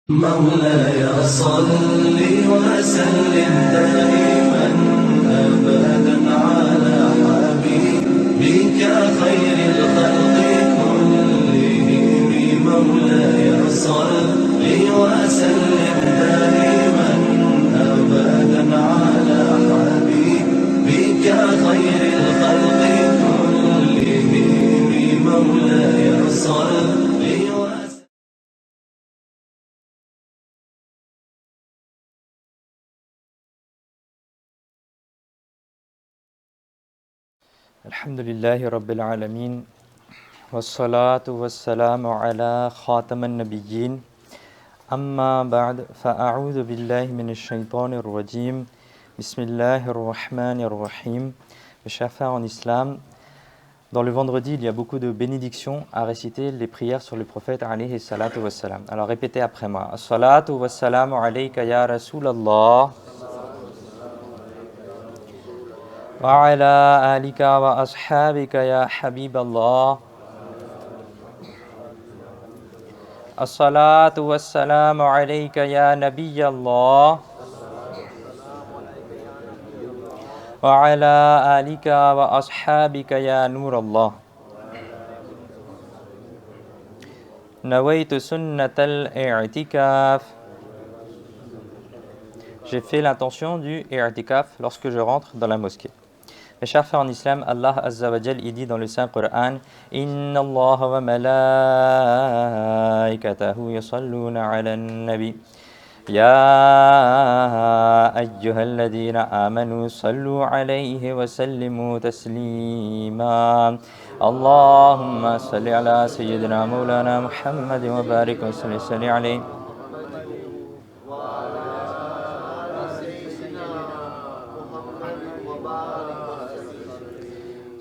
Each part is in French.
مولاي صل وسلم دائما أبدا على حبيبك خير الخلق كلهم. مولاي صل وسلم دائما أبدا على حبيبك خير الخلق كلهم. مولاي صل الحمد لله رب العالمين والصلاة والسلام على خاتم النبيين أما بعد فأعوذ بالله من الشيطان الرجيم بسم الله الرحمن الرحيم. Mes chers frères en islam, dans le vendredi, il y a beaucoup de bénédictions à réciter les prières sur le prophète alayhi salatu wassalam. Alors répétez après moi. As-salatu wassalamu alayka ya Rasulallah وعلى آلك وأصحابك يا حبيب الله الصلاة والسلام عليك يا نبي الله وعلى آلك وأصحابك يا نور الله نويت سنة الاعتكاف. J'ai fait l'intention du i'tikaf lorsque je rentre dans la mosquée. Mes chers frères en islam, Allah Azza wa Jal, il dit dans le Saint Coran: Inna Allah wa malaikatahu yusalluna ala nabi. Ya ayyuhalladhina amanu sallu alayhi wa sallimu taslima. Allahumma salli ala sayyidina maulana Muhammad wa barik wa salli alayhi.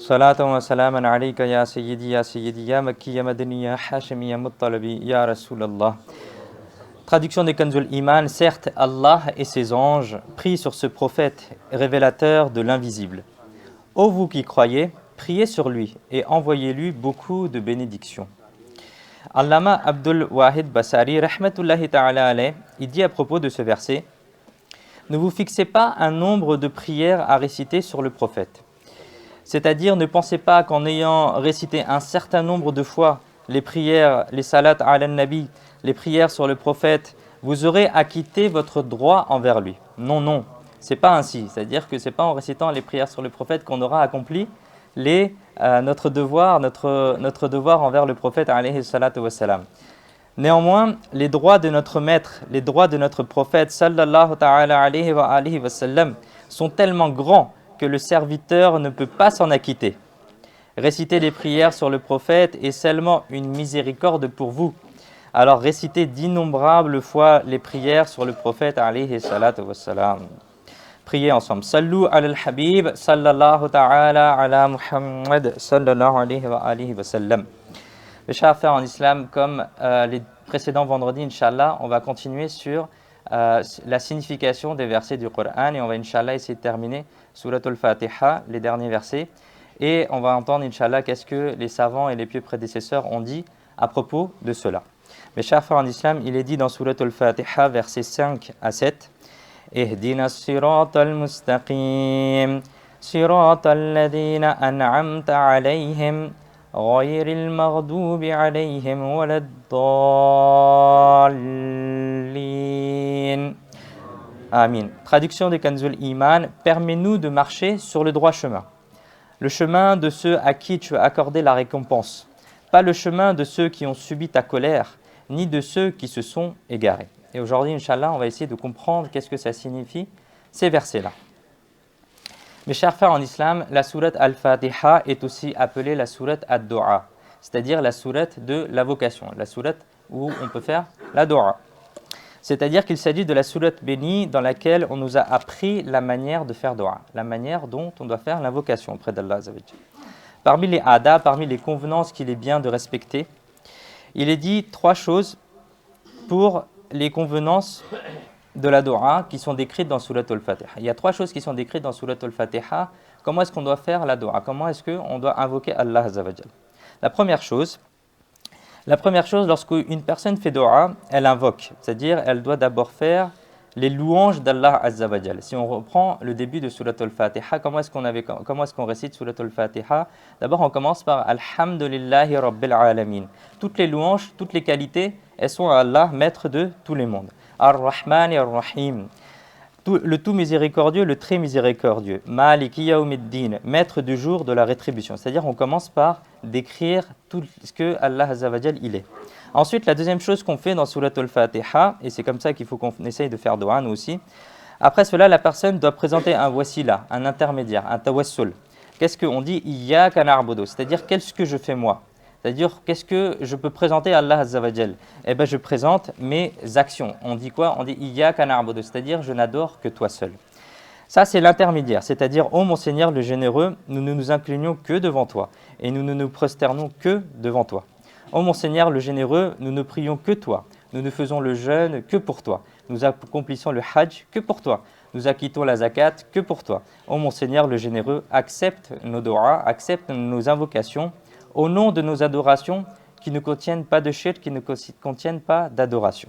صلاة وسلاما عليك يا سيدي يا سيدي يا مكي يا مدني يا حاشمي يا مطلبي يا رسول الله. Traduction des Kanzul Iman. Certes, Allah et ses anges prient sur ce prophète révélateur de l'invisible. Ô vous qui croyez, priez sur lui et envoyez-lui beaucoup de bénédictions. Allama Abdul Wahid Basari, rahmatullahi ta'ala alayh, il dit à propos de ce verset: ne vous fixez pas un nombre de prières à réciter sur le prophète. C'est-à-dire, ne pensez pas qu'en ayant récité un certain nombre de fois les prières, les salat ala nabi, les prières sur le prophète, vous aurez acquitté votre droit envers lui. Non, non, c'est pas ainsi. C'est-à-dire que c'est pas en récitant les prières sur le prophète qu'on aura accompli notre devoir envers le prophète alayhi salatu wassalam. Néanmoins, les droits de notre maître, les droits de notre prophète sallallahu ta'ala alayhi wa sallam sont tellement grands que le serviteur ne peut pas s'en acquitter. Réciter les prières sur le prophète est seulement une miséricorde pour vous. Alors récitez d'innombrables fois les prières sur le prophète alayhi salatu wassalam. Priez ensemble. Sallu ala al-habib sallallahu ta'ala ala Muhammad sallallahu alayhi wa sallam. Mes chers frères en islam, comme les précédents vendredis, Inch'Allah, on va continuer sur la signification des versets du Coran et on va Inch'Allah essayer de terminer Surat al-Fatiha, les derniers versets, et on va entendre Inch'Allah qu'est-ce que les savants et les pieux prédécesseurs ont dit à propos de cela. Mes chers frères en islam, il est dit dans Surat al-Fatiha, versets 5 à 7: Ihdina as-sirata al-mustaqim, sirata alladhina an'amta alayhim, غير المغضوب عليهم ولا الضالين. Amin. Traduction des Kanzul Iman: permets-nous de marcher sur le droit chemin. Le chemin de ceux à qui tu as accordé la récompense, pas le chemin de ceux qui ont subi ta colère, ni de ceux qui se sont égarés. Et aujourd'hui, Inch'Allah, on va essayer de comprendre qu'est-ce que ça signifie, ces versets-là. Mes chers frères en islam, la sourate Al-Fatiha est aussi appelée la sourate Ad-Du'a, c'est-à-dire la sourate de l'invocation, la sourate où on peut faire la Du'a. C'est-à-dire qu'il s'agit de la sourate bénie dans laquelle on nous a appris la manière de faire Du'a, la manière dont on doit faire l'invocation auprès d'Allah. Parmi les adab, parmi les convenances qu'il est bien de respecter, il est dit 3 choses pour les convenances de la Dua qui sont décrites dans Surat al-Fatiha. Il y a 3 choses qui sont décrites dans Surat al-Fatiha. Comment est-ce qu'on doit faire la Dua? Comment est-ce qu'on doit invoquer Allah Azza wa Jal? La première chose, La première chose, lorsqu'une personne fait dua, elle invoque, c'est-à-dire elle doit d'abord faire les louanges d'Allah Azza wa Jal. Si on reprend le début de Surat al-Fatiha, comment est-ce qu'on récite Surat al-Fatiha? D'abord, on commence par Alhamdulillahi Rabbil Alamin. Toutes les louanges, toutes les qualités, elles sont à Allah, maître de tous les mondes. Ar-Rahman et Ar-Rahim. Le tout miséricordieux, le très miséricordieux. Maliki Yawmiddin, maître du jour de la rétribution. C'est-à-dire, on commence par décrire tout ce que Allah Azza wa Jal il est. Ensuite, la deuxième chose qu'on fait dans Surat al-Fatiha, et c'est comme ça qu'il faut qu'on essaye de faire dua nous aussi, après cela, la personne doit présenter un wasila, un intermédiaire, un tawassul. Qu'est-ce qu'on dit? Iyyaka na'budu, c'est-à-dire qu'est-ce que je fais moi? C'est-à-dire, qu'est-ce que je peux présenter à Allah Azza wa Jal? Eh bien, je présente mes actions. On dit quoi? On dit Iyyaka na'budu, c'est-à-dire je n'adore que toi seul. Ça, c'est l'intermédiaire, c'est-à-dire, ô mon Seigneur le généreux, nous ne nous inclinons que devant toi et nous ne nous prosternons que devant toi. Ô mon Seigneur le généreux, nous ne prions que toi, nous ne faisons le jeûne que pour toi, nous accomplissons le hajj que pour toi, nous acquittons la zakat que pour toi. Ô mon Seigneur le généreux, accepte nos doigts, accepte nos invocations, au nom de nos adorations qui ne contiennent pas de shirk, qui ne contiennent pas d'adoration.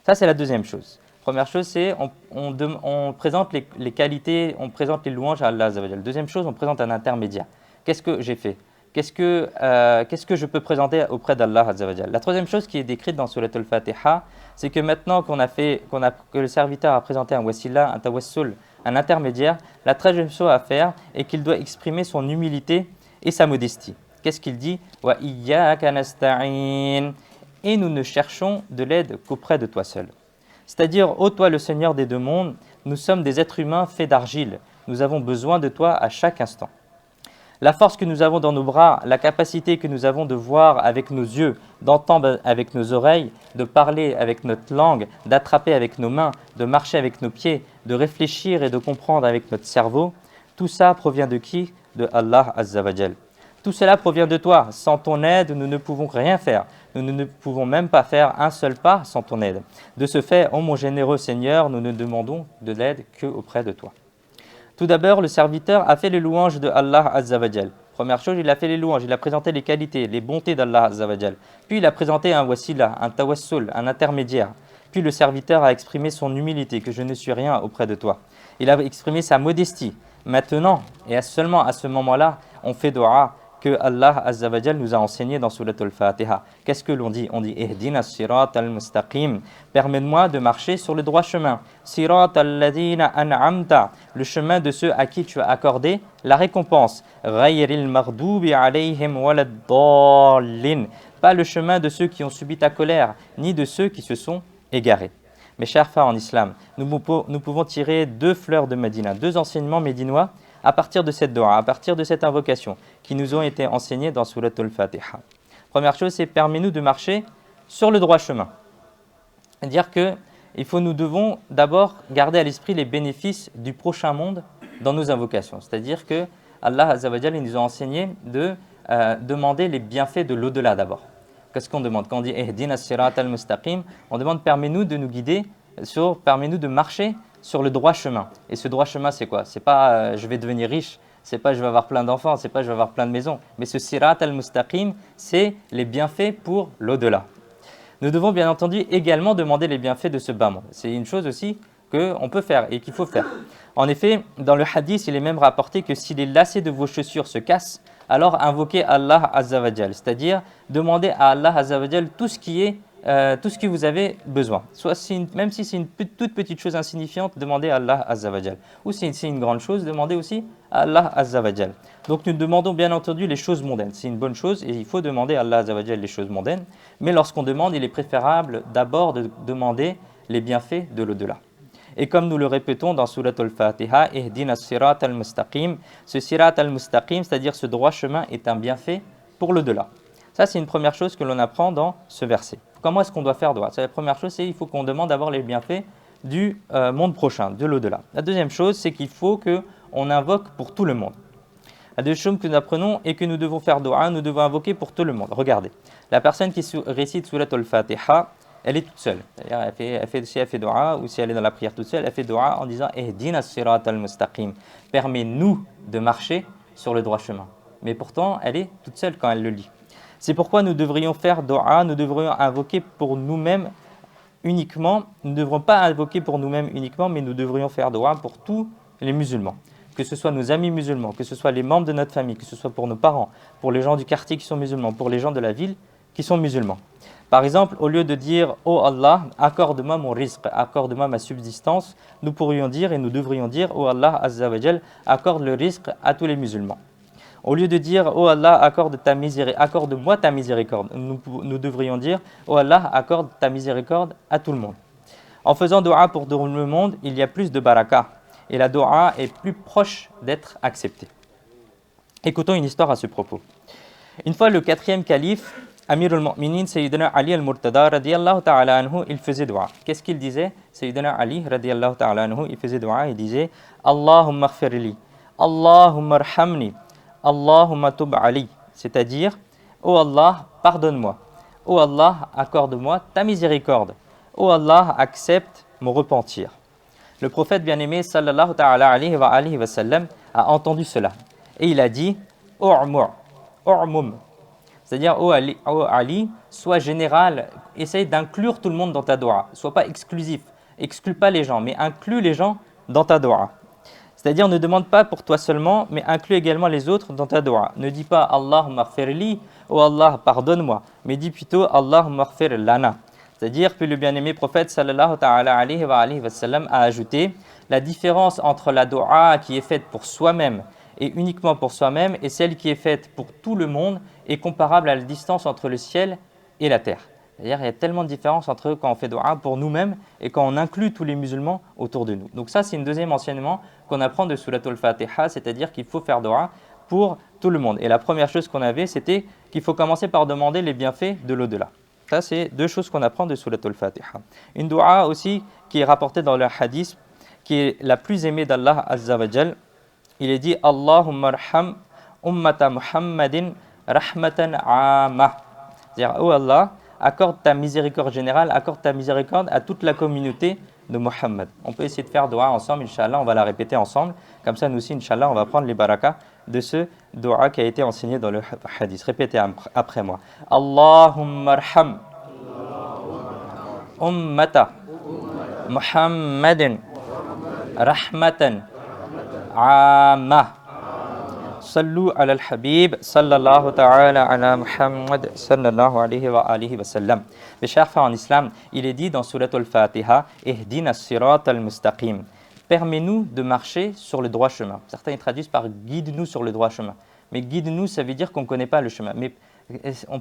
Ça, c'est la deuxième chose. Première chose, c'est on présente les qualités, on présente les louanges à Allah Azza wa Jal. Deuxième chose, on présente un intermédiaire. Qu'est-ce que j'ai fait? Qu'est-ce que je peux présenter auprès d'Allah Azza wa Jal? La troisième chose qui est décrite dans Surat al-Fatiha, c'est que maintenant que le serviteur a présenté un wasila, un tawassul, un intermédiaire, la troisième chose à faire est qu'il doit exprimer son humilité et sa modestie. Qu'est-ce qu'il dit? Wa iyyaka nasta'in. Et nous ne cherchons de l'aide qu'auprès de toi seul. C'est-à-dire, ô toi le Seigneur des deux mondes, nous sommes des êtres humains faits d'argile. Nous avons besoin de toi à chaque instant. La force que nous avons dans nos bras, la capacité que nous avons de voir avec nos yeux, d'entendre avec nos oreilles, de parler avec notre langue, d'attraper avec nos mains, de marcher avec nos pieds, de réfléchir et de comprendre avec notre cerveau, tout ça provient de qui? De Allah Azza wa Jal. Tout cela provient de toi. Sans ton aide, nous ne pouvons rien faire. Nous ne pouvons même pas faire un seul pas sans ton aide. De ce fait, ô mon généreux Seigneur, nous ne demandons de l'aide qu'auprès de toi. Tout d'abord, le serviteur a fait les louanges de Allah Azza wa Jal. Première chose, il a fait les louanges, il a présenté les qualités, les bontés d'Allah Azza wa Jal. Puis il a présenté un wasila, un tawassul, un intermédiaire. Puis le serviteur a exprimé son humilité, que je ne suis rien auprès de toi. Il a exprimé sa modestie. Maintenant, et seulement à ce moment-là, on fait dua que Allah Azza wa Jal nous a enseigné dans Surat al-Fatiha. Qu'est-ce que l'on dit? On dit Ihdina sirat al-mustaqim. Permets-moi de marcher sur le droit chemin. Sirat al-ladina an'amta. Le chemin de ceux à qui tu as accordé la récompense. Ghayril maghdubi alayhim waladdallin. Pas le chemin de ceux qui ont subi ta colère, ni de ceux qui se sont égarés. Mes chers frères en islam, nous pouvons tirer deux fleurs de Médina, deux enseignements médinois à partir de cette dua, à partir de cette invocation qui nous ont été enseignés dans Surat al-Fatiha. Première chose, c'est permets-nous de marcher sur le droit chemin. C'est-à-dire que nous devons d'abord garder à l'esprit les bénéfices du prochain monde dans nos invocations. C'est-à-dire que Allah Azza wa Jalla nous a enseigné de demander les bienfaits de l'au-delà d'abord. Qu'est-ce qu'on demande? Quand on dit Ihdina sirat al-mustaqim, on demande permets-nous de nous guider, permets-nous de marcher sur le droit chemin. Et ce droit chemin, c'est quoi? C'est pas je vais devenir riche, c'est pas je vais avoir plein d'enfants, c'est pas je vais avoir plein de maisons. Mais ce sirat al-mustaqim, c'est les bienfaits pour l'au-delà. Nous devons bien entendu également demander les bienfaits de ce bas monde. C'est une chose aussi qu'on peut faire et qu'il faut faire. En effet, dans le hadith, il est même rapporté que si les lacets de vos chaussures se cassent, alors invoquez Allah Azza wa Jal, c'est-à-dire demandez à Allah Azza wa Jal tout ce que vous avez besoin. Même si c'est une toute petite chose insignifiante, demandez à Allah Azza wa Jal. Ou si c'est une grande chose, demandez aussi à Allah Azza wa Jal. Donc nous demandons bien entendu les choses mondaines. C'est une bonne chose et il faut demander à Allah Azza wa Jal les choses mondaines. Mais lorsqu'on demande, il est préférable d'abord de demander les bienfaits de l'au-delà. Et comme nous le répétons dans Surat al-Fatiha, Ihdina sirat al-mustaqim, ce sirat al-mustaqim, c'est-à-dire ce droit chemin, est un bienfait pour l'au-delà. Ça, c'est une première chose que l'on apprend dans ce verset. Comment est-ce qu'on doit faire droit? La première chose, c'est qu'il faut qu'on demande d'abord les bienfaits du monde prochain, de l'au-delà. La deuxième chose, c'est qu'il faut qu'on invoque pour tout le monde. La deuxième chose que nous apprenons est que nous devons faire dua, nous devons invoquer pour tout le monde. Regardez, la personne qui récite Surat al-Fatiha, elle est toute seule. C'est-à-dire, si elle fait dua ou si elle est dans la prière toute seule, elle fait dua en disant Ihdina sirat al-mustaqim. Permets-nous de marcher sur le droit chemin. Mais pourtant, elle est toute seule quand elle le lit. C'est pourquoi nous devrions faire dua, nous devrions invoquer pour nous-mêmes uniquement, nous ne devrons pas invoquer pour nous-mêmes uniquement, mais nous devrions faire dua pour tous les musulmans. Que ce soit nos amis musulmans, que ce soit les membres de notre famille, que ce soit pour nos parents, pour les gens du quartier qui sont musulmans, pour les gens de la ville qui sont musulmans. Par exemple, au lieu de dire « Oh Allah, accorde-moi mon rizq, accorde-moi ma subsistance », nous pourrions dire et nous devrions dire « Oh Allah, Azza wa Jal, accorde le rizq à tous les musulmans ». Au lieu de dire « Oh Allah, accorde-moi ta miséricorde », nous devrions dire « Oh Allah, accorde ta miséricorde à tout le monde ». En faisant dua pour tout le monde, il y a plus de baraka et la dua est plus proche d'être acceptée. Écoutons une histoire à ce propos. Une fois le 4e calife, Amir al-Mu'minin, Sayyidina Ali al-Murtada, radiyallahu ta'ala anhu, il faisait dua. Qu'est-ce qu'il disait? Sayyidina Ali, radiyallahu ta'ala anhu, il faisait dua, il disait Allahumma khfirli, Allahumma arhamni, Allahumma tub ali. C'est-à-dire, ô Allah, pardonne-moi. Ô Allah, accorde-moi ta miséricorde. Ô Allah, accepte mon repentir. Le prophète bien-aimé, sallallahu ta'ala alayhi wa sallam, a entendu cela. Et il a dit U'mum. C'est-à-dire, ô Ali, sois général, essaye d'inclure tout le monde dans ta dua. Sois pas exclusif, exclus pas les gens, mais inclus les gens dans ta dua. C'est-à-dire, ne demande pas pour toi seulement, mais inclus également les autres dans ta dua. Ne dis pas Allahumma khfirli, ô Allah, pardonne-moi, mais dis plutôt Allahumma khfir lana. C'est-à-dire que le bien-aimé prophète sallallahu ta'ala alayhi wa sallam a ajouté la différence entre la dua qui est faite pour soi-même et uniquement pour soi-même et celle qui est faite pour tout le monde est comparable à la distance entre le ciel et la terre. C'est-à-dire qu'il y a tellement de différence entre quand on fait dua pour nous-mêmes et quand on inclut tous les musulmans autour de nous. Donc ça, c'est une deuxième enseignement qu'on apprend de Surat al-Fatiha, c'est-à-dire qu'il faut faire dua pour tout le monde. Et la première chose qu'on avait, c'était qu'il faut commencer par demander les bienfaits de l'au-delà. Ça, c'est deux choses qu'on apprend de Surat al-Fatiha. Une dua aussi qui est rapportée dans le hadith, qui est la plus aimée d'Allah Azza wa Jal. Il est dit Allahumma arham ummata Muhammadin rahmatan amma. C'est-à-dire, oh Allah, accorde ta miséricorde générale, accorde ta miséricorde à toute la communauté de Muhammad. On peut essayer de faire dua ensemble, Inch'Allah, on va la répéter ensemble. Comme ça, nous aussi, Inch'Allah, on va prendre les barakas de ce dua qui a été enseigné dans le hadith. Répétez après moi. Allahumma arham ummata Muhammadin rahmatan amma. Sallu ala al-Habib sallallahu ta'ala ala Muhammad sallallahu alayhi wa sallam. Mes chers frères en islam, il est dit dans Surat al-Fatiha Ihdina as-sirat al-mustaqim. Permets-nous de marcher sur le droit chemin. Certains y traduisent par guide-nous sur le droit chemin. Mais guide-nous, ça veut dire qu'on ne connaît pas le chemin. Mais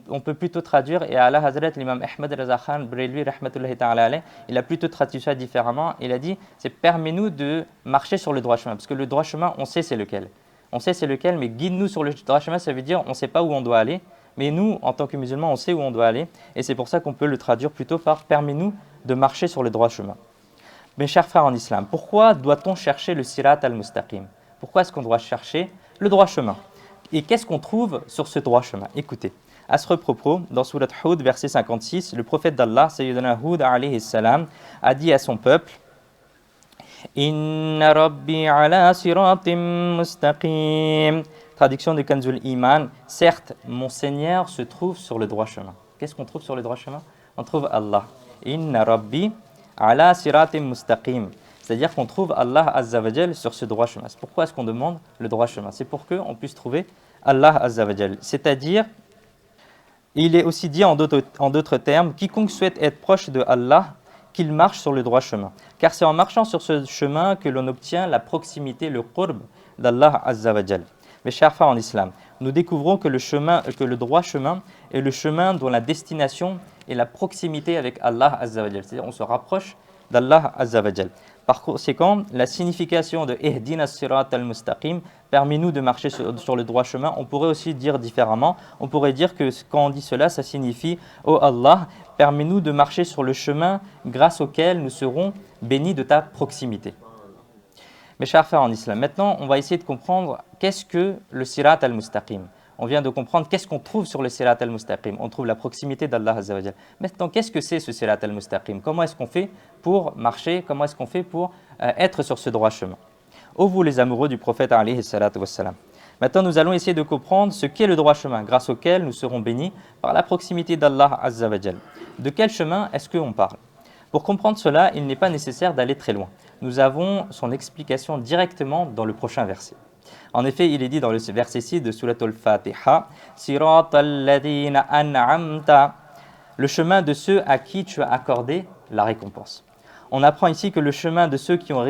on peut plutôt traduire, et Allah Hazrat, l'imam Ahmad Raza Khan Brelwi, rahmatullahi ta'ala alayh, il a plutôt traduit ça différemment. Il a dit c'est permets-nous de marcher sur le droit chemin. Parce que le droit chemin, on sait c'est lequel. On sait c'est lequel, mais guide-nous sur le droit chemin, ça veut dire on ne sait pas où on doit aller. Mais nous, en tant que musulmans, on sait où on doit aller. Et c'est pour ça qu'on peut le traduire plutôt par permets-nous de marcher sur le droit chemin. Mes chers frères en islam, pourquoi doit-on chercher le sirat al-mustaqim? Pourquoi est-ce qu'on doit chercher le droit chemin? Et qu'est-ce qu'on trouve sur ce droit chemin? Écoutez, à ce propos, dans Surat Hud, verset 56, le prophète d'Allah, Sayyidina Hud alayhi salam, a dit à son peuple Inna Rabbi ala siratim mustaqim. Traduction de Kanzul Iman, certes, mon Seigneur se trouve sur le droit chemin. Qu'est-ce qu'on trouve sur le droit chemin? On trouve Allah. Inna Rabbi ala siratim mustaqim. C'est-à-dire qu'on trouve Allah Azza wa Jal sur ce droit chemin. Pourquoi est-ce qu'on demande le droit chemin? C'est pour qu'on puisse trouver Allah Azza wa Jal. C'est-à-dire, il est aussi dit en d'autres termes, quiconque souhaite être proche de Allah, qu'il marche sur le droit chemin. Car c'est en marchant sur ce chemin que l'on obtient la proximité, le qurb d'Allah Azza wa Jal. Mes chers frères en islam, nous découvrons que le droit chemin est le chemin dont la destination est la proximité avec Allah Azza wa Jal. C'est-à-dire on se rapproche d'Allah Azza wa Jal. Par conséquent, la signification de Ihdina as-sirat al-mustaqim, permet-nous de marcher sur le droit chemin. On pourrait aussi dire différemment. On pourrait dire que quand on dit cela, ça signifie Oh Allah, permets-nous de marcher sur le chemin grâce auquel nous serons bénis de ta proximité. Mes chers frères en islam, maintenant on va essayer de comprendre qu'est-ce que le sirat al-mustaqim. On vient de comprendre qu'est-ce qu'on trouve sur le sirat al-mustaqim. On trouve la proximité d'Allah Azza wa Jal. Maintenant, qu'est-ce que c'est ce sirat al-mustaqim? Comment est-ce qu'on fait pour marcher? Comment est-ce qu'on fait pour être sur ce droit chemin? Ô vous les amoureux du prophète alayhi salatu wassalam. Maintenant, nous allons essayer de comprendre ce qu'est le droit chemin, grâce auquel nous serons bénis par la proximité d'Allah Azza wa Jal. De quel chemin est-ce qu'on parle? Pour comprendre cela, il n'est pas nécessaire d'aller très loin. Nous avons son explication directement dans le prochain verset. En effet, il est dit dans le verset 6 de Surat al-Fatiha, « Siratal ladhina an'amta » le chemin de ceux à qui tu as accordé la récompense. On apprend ici que le chemin de ceux qui ont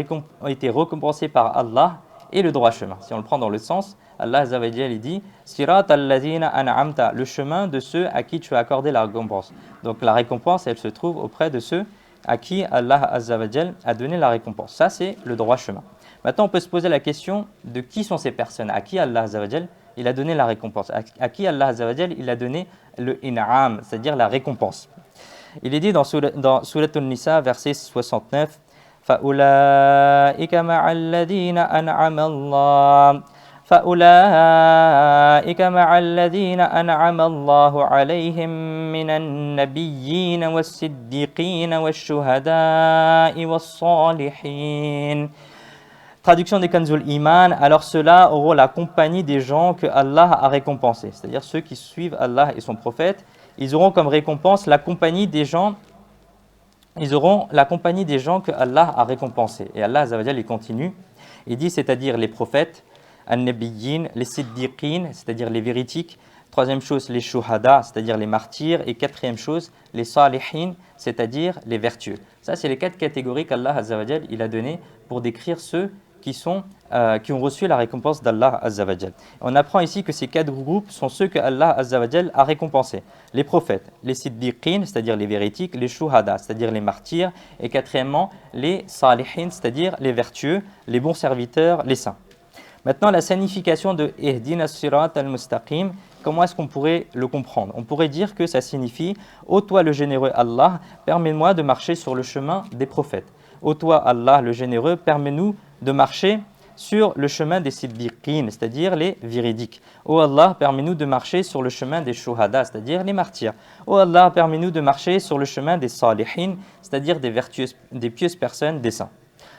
été récompensés par Allah est le droit chemin. Si on le prend dans le sens, Allah Azza wa Jalla dit Siratal ladhina an'amta, le chemin de ceux à qui tu as accordé la récompense. Donc la récompense, elle se trouve auprès de ceux à qui Allah Azza wa Jalla a donné la récompense. Ça, c'est le droit chemin. Maintenant, on peut se poser la question de qui sont ces personnes, à qui Allah Azza wa Jalla il a donné la récompense, à qui Allah Azza wa Jalla il a donné le in'am, c'est-à-dire la récompense. Il est dit dans Surat An-Nisa, verset 69, فَأُولَٰئِكَ مَعَ الَّذِينَ أَنْعَمَ اللَّهُ فأولئك مع الذين أنعم الله عليهم من النبيين والصديقين والشهداء والصالحين. Traduction des Kanzul Iman, alors ceux-là auront la compagnie des gens que Allah a récompensés, c'est-à-dire ceux qui suivent Allah et son prophète, ils auront comme récompense la compagnie des gens, ils auront la compagnie des gens que Allah a récompensés. Et Allah Azza wa Jalla, il continue, il dit, c'est-à-dire les prophètes, An-Nabiyyin, les Siddiqin, c'est-à-dire les véritiques. Troisième chose, les Shuhada, c'est-à-dire les martyrs. Et quatrième chose, les Salihin, c'est-à-dire les vertueux. Ça, c'est les 4 catégories qu'Allah Azza wa Jal, il a données pour décrire ceux qui ont reçu la récompense d'Allah Azza wa Jal. On apprend ici que ces 4 groupes sont ceux que Allah Azza wa Jal a récompensés. Les prophètes, les Siddiqin, c'est-à-dire les véritiques, les Shuhada, c'est-à-dire les martyrs. Et quatrièmement, les Salihin, c'est-à-dire les vertueux, les bons serviteurs, les saints. Maintenant, la signification de Ihdina as-sirat al-mustaqim, comment est-ce qu'on pourrait le comprendre? On pourrait dire que ça signifie « Ô toi le généreux Allah, permets-moi de marcher sur le chemin des prophètes. Ô toi Allah le généreux, permets-nous de marcher sur le chemin des siddiqin, c'est-à-dire les véridiques. Ô Allah, permets-nous de marcher sur le chemin des shuhada, c'est-à-dire les martyrs. Ô Allah, permets-nous de marcher sur le chemin des salihin, c'est-à-dire des pieuses personnes, des saints. »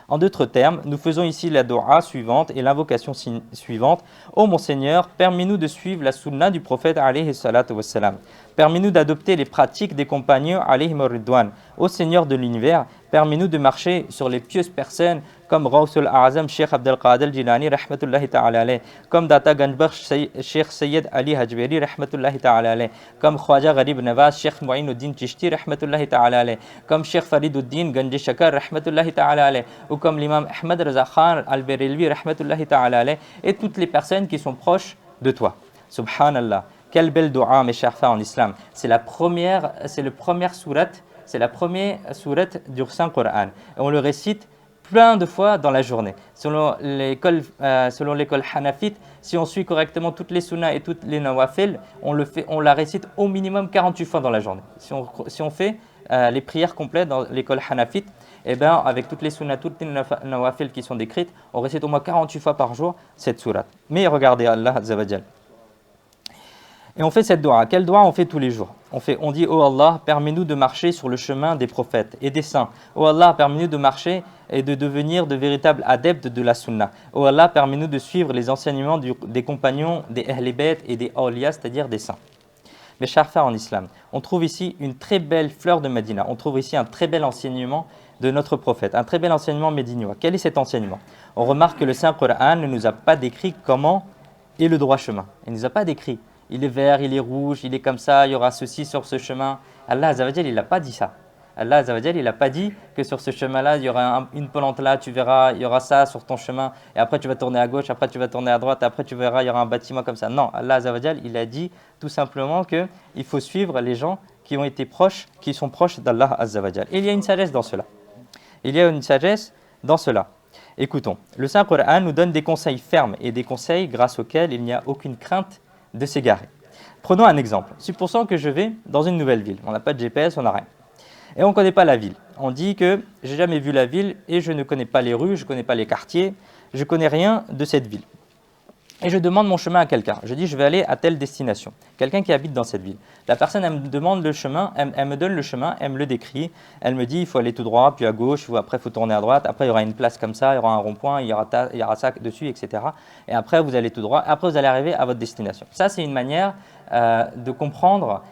En d'autres termes, nous faisons ici la dua suivante et l'invocation suivante. Ô mon Seigneur, permets-nous de suivre la sunna du prophète alayhi salatu wassalam. Permets-nous d'adopter les pratiques des compagnons alayhim ridwan. Ô Seigneur de l'univers, permets-nous de marcher sur les pieuses personnes comme Rawsul A'azam Sheikh Abdel Qadir Jilani rahmatullahi ta'ala alayh, comme Data Ganjbakhsh Sheikh Sayyid Ali Hajberi rahmatullahi ta'ala alayh, comme Khwaja Gharib Nawaz Sheikh Mu'inuddin Chishti rahmatullahi ta'ala alayh, comme Sheikh Fariduddin Ganji Shakar rahmatullahi ta'ala alayh, ou comme l'imam Ahmad Raza Khan al-Berelvi rahmatullahi ta'ala alayh, et toutes les personnes qui sont proches de toi. Subhanallah. Quelle belle dua, mes chers frères en islam. C'est la première sourate du Saint-Coran. Et on le récite plein de fois dans la journée. Selon l'école Hanafite, si on suit correctement toutes les sunnas et toutes les nawafil, on la récite au minimum 48 fois dans la journée. Si on fait les prières complètes dans l'école Hanafite, eh bien, avec toutes les sunnas, toutes les nawafil qui sont décrites, on récite au moins 48 fois par jour cette sourate. Mais regardez Allah Azza wa Jal. Et on fait cette dua. Quelle dua on fait tous les jours? On dit, oh Allah, permets-nous de marcher sur le chemin des prophètes et des saints. Oh Allah, permets-nous de marcher et de devenir de véritables adeptes de la sunna. Oh Allah, permets-nous de suivre les enseignements des compagnons, des Ahl Bayt et des awliya, c'est-à-dire des saints. Mes chers frères en islam, on trouve ici une très belle fleur de Médina. On trouve ici un très bel enseignement de notre prophète, un très bel enseignement médinois. Quel est cet enseignement? On remarque que le Saint-Coran ne nous a pas décrit comment est le droit chemin. Il ne nous a pas décrit. Il est vert, il est rouge, il est comme ça, il y aura ceci sur ce chemin. Allah Azza wa Jal, il n'a pas dit ça. Allah Azza wa Jal, il n'a pas dit que sur ce chemin-là, il y aura une plante là, tu verras, il y aura ça sur ton chemin, et après tu vas tourner à gauche, après tu vas tourner à droite, et après tu verras, il y aura un bâtiment comme ça. Non, Allah Azza wa Jal, il a dit tout simplement qu'il faut suivre les gens qui ont été proches, qui sont proches d'Allah Azza wa Jal. Et il y a une sagesse dans cela. Il y a une sagesse dans cela. Écoutons, le Saint-Coran nous donne des conseils fermes et des conseils grâce auxquels il n'y a aucune crainte de s'égarer. Prenons un exemple. Supposons que je vais dans une nouvelle ville. On n'a pas de GPS, on n'a rien. Et on ne connaît pas la ville. On dit que j'ai jamais vu la ville et je ne connais pas les rues, je ne connais pas les quartiers, je ne connais rien de cette ville. et je demande mon chemin à quelqu'un. Je dis je vais aller à telle destination. Quelqu'un qui habite dans cette ville. La personne, elle me demande le chemin, elle me donne le chemin, elle me le décrit. Elle me dit il faut aller tout droit, puis à gauche, ou après il faut tourner à droite. Après il y aura une place comme ça, il y aura un rond-point, il y aura ça dessus, etc. Et après vous allez tout droit. Après vous allez arriver à votre destination. Ça c'est une manière de comprendre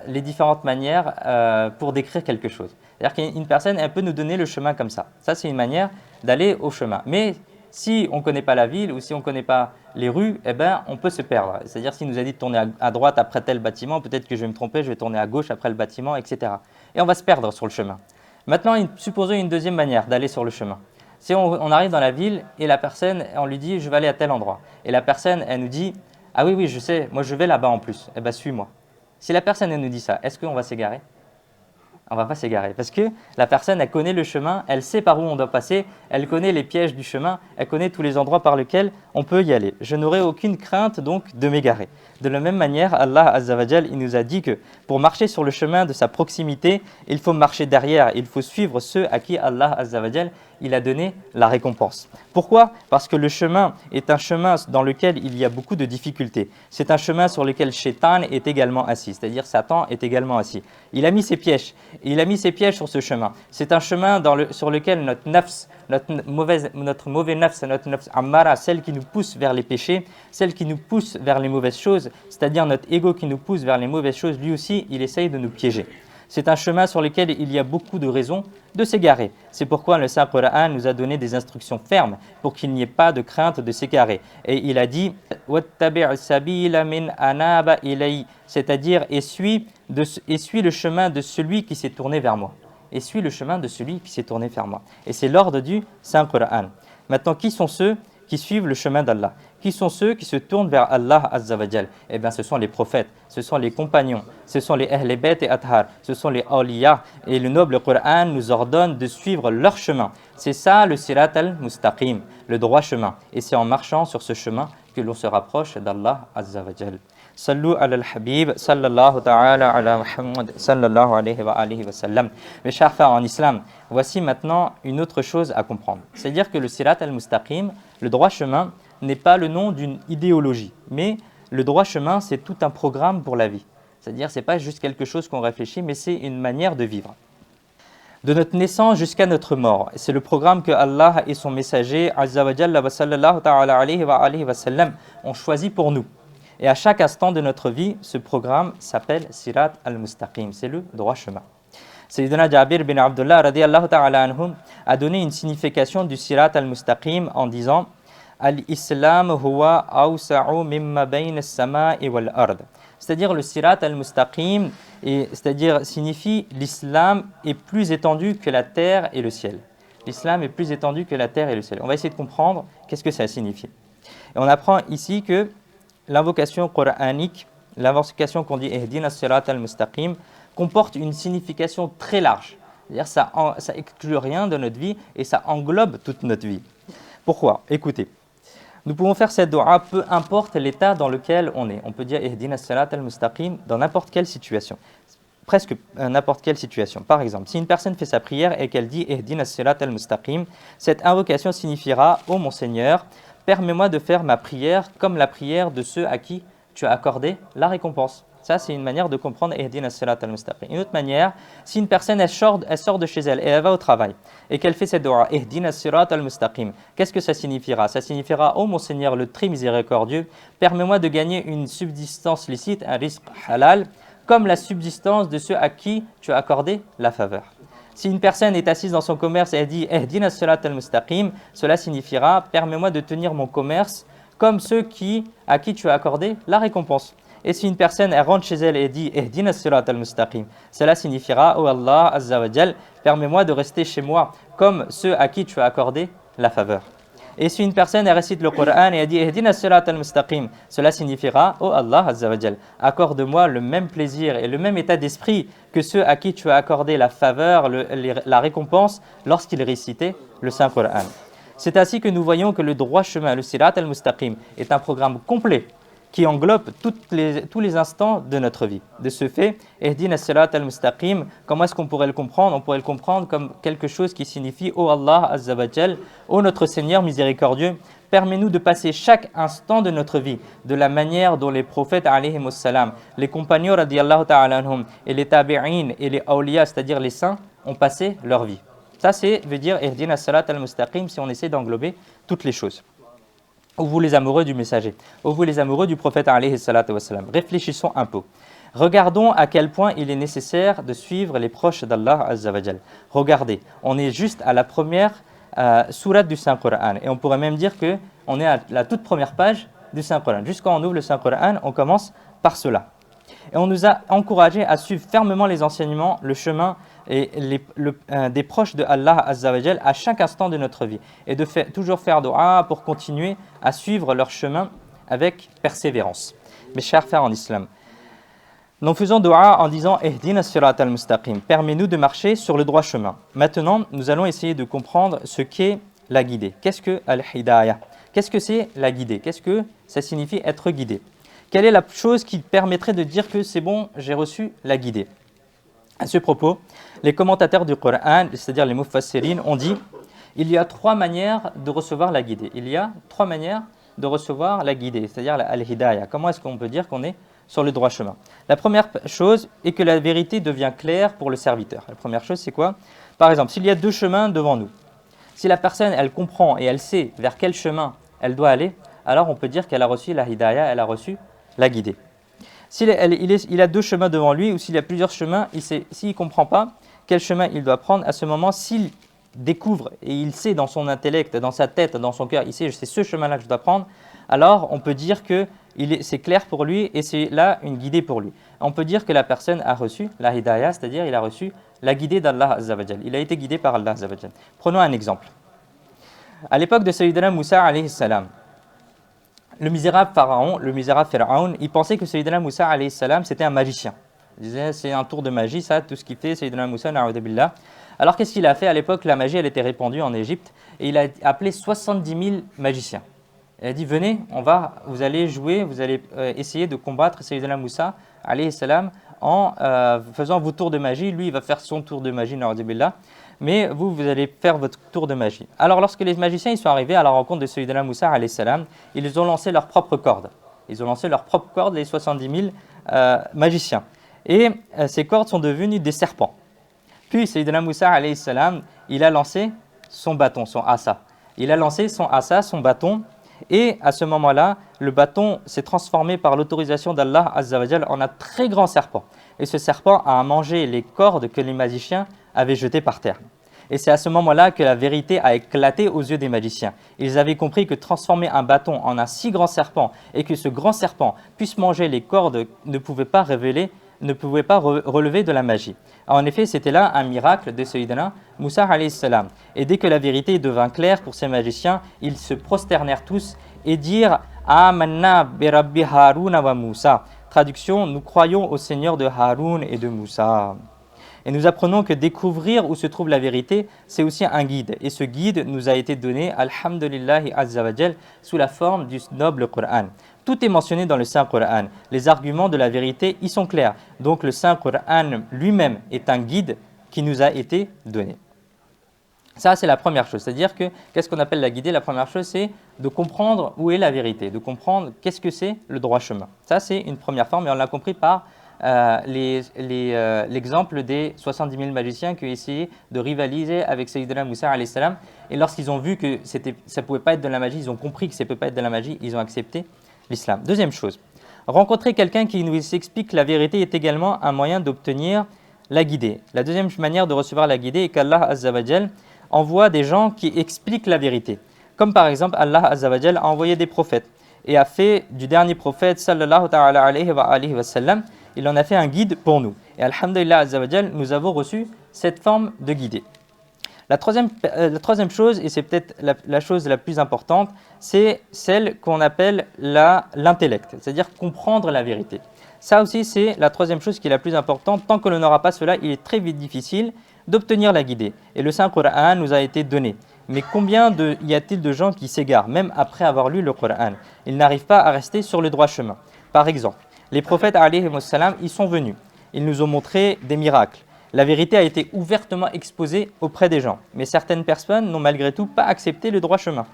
les différentes manières pour décrire quelque chose. C'est-à-dire qu'une personne, elle peut nous donner le chemin comme ça. Ça c'est une manière d'aller au chemin. Mais si on ne connaît pas la ville ou si on ne connaît pas les rues, eh ben, on peut se perdre. C'est-à-dire s'il nous a dit de tourner à droite après tel bâtiment, peut-être que je vais me tromper, je vais tourner à gauche après le bâtiment, etc. Et on va se perdre sur le chemin. Maintenant, supposons une deuxième manière d'aller sur le chemin. Si on arrive dans la ville et la personne, on lui dit je vais aller à tel endroit. Et la personne, elle nous dit ah oui, je sais, moi je vais là-bas en plus. Eh ben, suis-moi. Si la personne, elle nous dit ça, est-ce qu'on va s'égarer ? On ne va pas s'égarer parce que la personne, elle connaît le chemin, elle sait par où on doit passer, elle connaît les pièges du chemin, elle connaît tous les endroits par lesquels on peut y aller. Je n'aurai aucune crainte donc de m'égarer. De la même manière, Allah Azza wa Jal, il nous a dit que pour marcher sur le chemin de sa proximité, il faut marcher derrière, il faut suivre ceux à qui Allah Azza wa Jal, il a donné la récompense. Pourquoi ? Parce que le chemin est un chemin dans lequel il y a beaucoup de difficultés. C'est un chemin sur lequel Shaitan est également assis, c'est-à-dire Satan est également assis. Il a mis ses pièges sur ce chemin. C'est un chemin sur lequel notre nafs, notre mauvais nafs, notre nafs ammara, celle qui nous pousse vers les péchés, celle qui nous pousse vers les mauvaises choses, c'est-à-dire notre ego qui nous pousse vers les mauvaises choses, lui aussi, il essaye de nous piéger. C'est un chemin sur lequel il y a beaucoup de raisons de s'égarer. C'est pourquoi le Saint-Coran nous a donné des instructions fermes pour qu'il n'y ait pas de crainte de s'égarer. Et il a dit « Wattabi' sabila min anaba ilay » c'est-à-dire essuie le chemin de celui qui s'est tourné vers moi. Essuie le chemin de celui qui s'est tourné vers moi. Et c'est l'ordre du Saint-Coran. Maintenant, qui sont ceux qui suivent le chemin d'Allah? Qui sont ceux qui se tournent vers Allah Azza wa Jal? Eh bien, ce sont les prophètes, ce sont les compagnons, ce sont les Ahl Bayt et Athar, ce sont les awliya. Et le noble Coran nous ordonne de suivre leur chemin. C'est ça le Sirat al-Mustaqim, le droit chemin. Et c'est en marchant sur ce chemin que l'on se rapproche d'Allah Azza wa Jal. Sallu ala al-Habib, sallallahu ta'ala ala Muhammad, sallallahu alayhi wa alihi wa sallam. Mes chers frères en islam, voici maintenant une autre chose à comprendre. C'est-à-dire que le Sirat al-Mustaqim, le droit chemin, n'est pas le nom d'une idéologie, mais le droit chemin, c'est tout un programme pour la vie. C'est-à-dire, ce n'est pas juste quelque chose qu'on réfléchit, mais c'est une manière de vivre. De notre naissance jusqu'à notre mort. C'est le programme que Allah et son messager, Azza wa Jalla wa sallallahu ta'ala alayhi wa sallam, ont choisi pour nous. Et à chaque instant de notre vie, ce programme s'appelle Sirat al-Mustaqim, c'est le droit chemin. Sayyidina Jabir bin Abdullah radiyallahu ta'ala anhum a donné une signification du Sirat al-Mustaqim en disant Al-Islam huwa awsa'u mimma bayna as-sama'i wal ard. C'est-à-dire le Sirat al-Mustaqim, c'est-à-dire signifie l'islam est plus étendu que la terre et le ciel. L'islam est plus étendu que la terre et le ciel. On va essayer de comprendre qu'est-ce que ça signifie. Et on apprend ici que l'invocation coranique, l'invocation qu'on dit Ihdina as-Sirat al-Mustaqim, comporte une signification très large. C'est-à-dire ça exclut rien de notre vie et ça englobe toute notre vie. Pourquoi? Écoutez. Nous pouvons faire cette dua, peu importe l'état dans lequel on est. On peut dire Ihdina as-Sirat al-Mustaqim dans n'importe quelle situation. Presque n'importe quelle situation. Par exemple, si une personne fait sa prière et qu'elle dit Ihdina as-Sirat al-Mustaqim, cette invocation signifiera « Ô mon Seigneur, permets-moi de faire ma prière comme la prière de ceux à qui tu as accordé la récompense. » Ça, c'est une manière de comprendre Ihdina as-Sirat al-Mustaqim. Une autre manière, si une personne elle sort de chez elle et elle va au travail et qu'elle fait cette dua, Ihdina as-Sirat al-Mustaqim, qu'est-ce que ça signifiera? Ça signifiera, ô mon Seigneur, le très miséricordieux, permets-moi de gagner une subsistance licite, un rizq halal, comme la subsistance de ceux à qui tu as accordé la faveur. Si une personne est assise dans son commerce et elle dit Ihdina as-Sirat al-Mustaqim, cela signifiera, permets-moi de tenir mon commerce comme ceux à qui tu as accordé la récompense. Et si une personne elle rentre chez elle et dit Ihdina as-Sirat al-Mustaqim, cela signifiera oh Allah Azza wa Jal, permets-moi de rester chez moi comme ceux à qui tu as accordé la faveur. Et si une personne elle récite le Coran et elle dit Ihdina as-Sirat al-Mustaqim, cela signifiera oh Allah Azza wa Jal, accorde-moi le même plaisir et le même état d'esprit que ceux à qui tu as accordé la faveur, la récompense lorsqu'ils récitaient le Saint Coran. C'est ainsi que nous voyons que le droit chemin, le Sirat al-Mustaqim, est un programme complet qui englobe tous les instants de notre vie. De ce fait, Ihdina as-sirat al-mustaqim, comment est-ce qu'on pourrait le comprendre? On pourrait le comprendre comme quelque chose qui signifie « Ô Allah Azza wa Jal, ô notre Seigneur miséricordieux, permets-nous de passer chaque instant de notre vie de la manière dont les prophètes alayhimus salam, les compagnons radiyallahu ta'ala anhum, et les tabi'in et les awliya, c'est-à-dire les saints, ont passé leur vie. » Ça, veut dire « Ihdina as-sirat al-mustaqim » si on essaie d'englober toutes les choses. Ô vous les amoureux du messager, ô vous les amoureux du prophète alayhi salatu wassalam, réfléchissons un peu. Regardons à quel point il est nécessaire de suivre les proches d'Allah Azza wa Jal. Regardez, on est juste à la première sourate du Saint-Coran et on pourrait même dire qu'on est à la toute première page du Saint-Coran. Juste quand on ouvre le Saint-Coran, on commence par cela. Et on nous a encouragés à suivre fermement les enseignements, le chemin des proches de Allah Azza wa Jal à chaque instant de notre vie et de toujours faire dua pour continuer à suivre leur chemin avec persévérance. Mes chers frères en islam, nous faisons dua en disant « Ihdina as-sirat al-mustaqim » permets-nous de marcher sur le droit chemin. Maintenant, nous allons essayer de comprendre ce qu'est la guidée. Qu'est-ce que al-hidayah? Qu'est-ce que c'est la guidée? Qu'est-ce que ça signifie être guidé? Quelle est la chose qui permettrait de dire que c'est bon, j'ai reçu la guidée? À ce propos, les commentateurs du Coran, c'est-à-dire les mufassirin, ont dit il y a trois manières de recevoir la guidée. Il y a trois manières de recevoir la guidée, c'est-à-dire al-hidayah. Comment est-ce qu'on peut dire qu'on est sur le droit chemin? La première chose est que la vérité devient claire pour le serviteur. La première chose, c'est quoi? Par exemple, s'il y a deux chemins devant nous, si la personne, elle comprend et elle sait vers quel chemin elle doit aller, alors on peut dire qu'elle a reçu la hidayah, elle a reçu la guidée. Il a deux chemins devant lui ou s'il y a plusieurs chemins, s'il ne comprend pas quel chemin il doit prendre, à ce moment, s'il découvre et il sait dans son intellect, dans sa tête, dans son cœur, il sait c'est ce chemin-là que je dois prendre, alors on peut dire que c'est clair pour lui et c'est là une guidée pour lui. On peut dire que la personne a reçu la hidayah, c'est-à-dire il a reçu la guidée d'Allah Azza wa Jal. Il a été guidé par Allah Azza wa Jal. Prenons un exemple. À l'époque de Sayyidina Moussa alayhi salam, le misérable Pharaon, il pensait que Sayyidina Moussa alayhi salam c'était un magicien. Il disait c'est un tour de magie, ça, tout ce qu'il fait, Sayyidina Moussa, na'udhu billah. Alors qu'est-ce qu'il a fait? À l'époque, la magie elle était répandue en Égypte et il a appelé 70 000 magiciens. Il a dit venez, vous allez jouer, vous allez essayer de combattre Sayyidina Moussa alayhi salam en faisant vos tours de magie. Lui, il va faire son tour de magie, na'udhu billah. Mais vous allez faire votre tour de magie. Alors lorsque les magiciens ils sont arrivés à la rencontre de Sayyidina Moussa alayhi salam, ils ont lancé leur propre corde. Ils ont lancé leur propre corde, les 70 000 magiciens. Et ces cordes sont devenues des serpents. Puis Sayyidina Moussa alayhi salam, il a lancé son bâton, son assa. Il a lancé son assa, son bâton, et à ce moment-là, le bâton s'est transformé par l'autorisation d'Allah Azza wa Jal en un très grand serpent. Et ce serpent a mangé les cordes que les magiciens avaient jetées par terre. Et c'est à ce moment-là que la vérité a éclaté aux yeux des magiciens. Ils avaient compris que transformer un bâton en un si grand serpent et que ce grand serpent puisse manger les cordes ne pouvait pas relever de la magie. En effet, c'était là un miracle de Sayyidina Moussa alayhi salam. Et dès que la vérité devint claire pour ces magiciens, ils se prosternèrent tous et dirent « Amanna bi Rabbi Haruna wa Moussa ». Traduction, nous croyons au Seigneur de Haroun et de Moussa. Et nous apprenons que découvrir où se trouve la vérité, c'est aussi un guide. Et ce guide nous a été donné, alhamdulillahi azza wa jal, sous la forme du noble Coran. Tout est mentionné dans le Saint-Coran. Les arguments de la vérité y sont clairs. Donc le Saint-Coran lui-même est un guide qui nous a été donné. Ça, c'est la première chose. C'est-à-dire que, qu'est-ce qu'on appelle la guidée? La première chose, c'est de comprendre où est la vérité, de comprendre qu'est-ce que c'est le droit chemin. Ça, c'est une première forme, et on l'a compris par l'exemple des 70 000 magiciens qui ont essayé de rivaliser avec Sayyidina Moussa alayhi salam. Et lorsqu'ils ont vu que ça ne pouvait pas être de la magie, ils ont compris que ça ne peut pas être de la magie, ils ont accepté l'islam. Deuxième chose, rencontrer quelqu'un qui nous explique que la vérité est également un moyen d'obtenir la guidée. La deuxième manière de recevoir la guidée est qu'Allah Azza wa Jal envoie des gens qui expliquent la vérité. Comme par exemple, Allah Azza wa Jal a envoyé des prophètes et a fait du dernier prophète sallallahu ta'ala alayhi wa sallam, il en a fait un guide pour nous. Et alhamdulillah Azza wa Jal, nous avons reçu cette forme de guidée. La troisième chose, et c'est peut-être la chose la plus importante, c'est celle qu'on appelle l'intellect, c'est-à-dire comprendre la vérité. Ça aussi, c'est la troisième chose qui est la plus importante. Tant que l'on n'aura pas cela, il est très vite difficile d'obtenir la guidée. Et le Saint-Coran nous a été donné. Mais combien y a-t-il de gens qui s'égarent, même après avoir lu le Coran? Ils n'arrivent pas à rester sur le droit chemin. Par exemple, les prophètes, alayhi wa salam, ils sont venus. Ils nous ont montré des miracles. La vérité a été ouvertement exposée auprès des gens. Mais certaines personnes n'ont malgré tout pas accepté le droit chemin.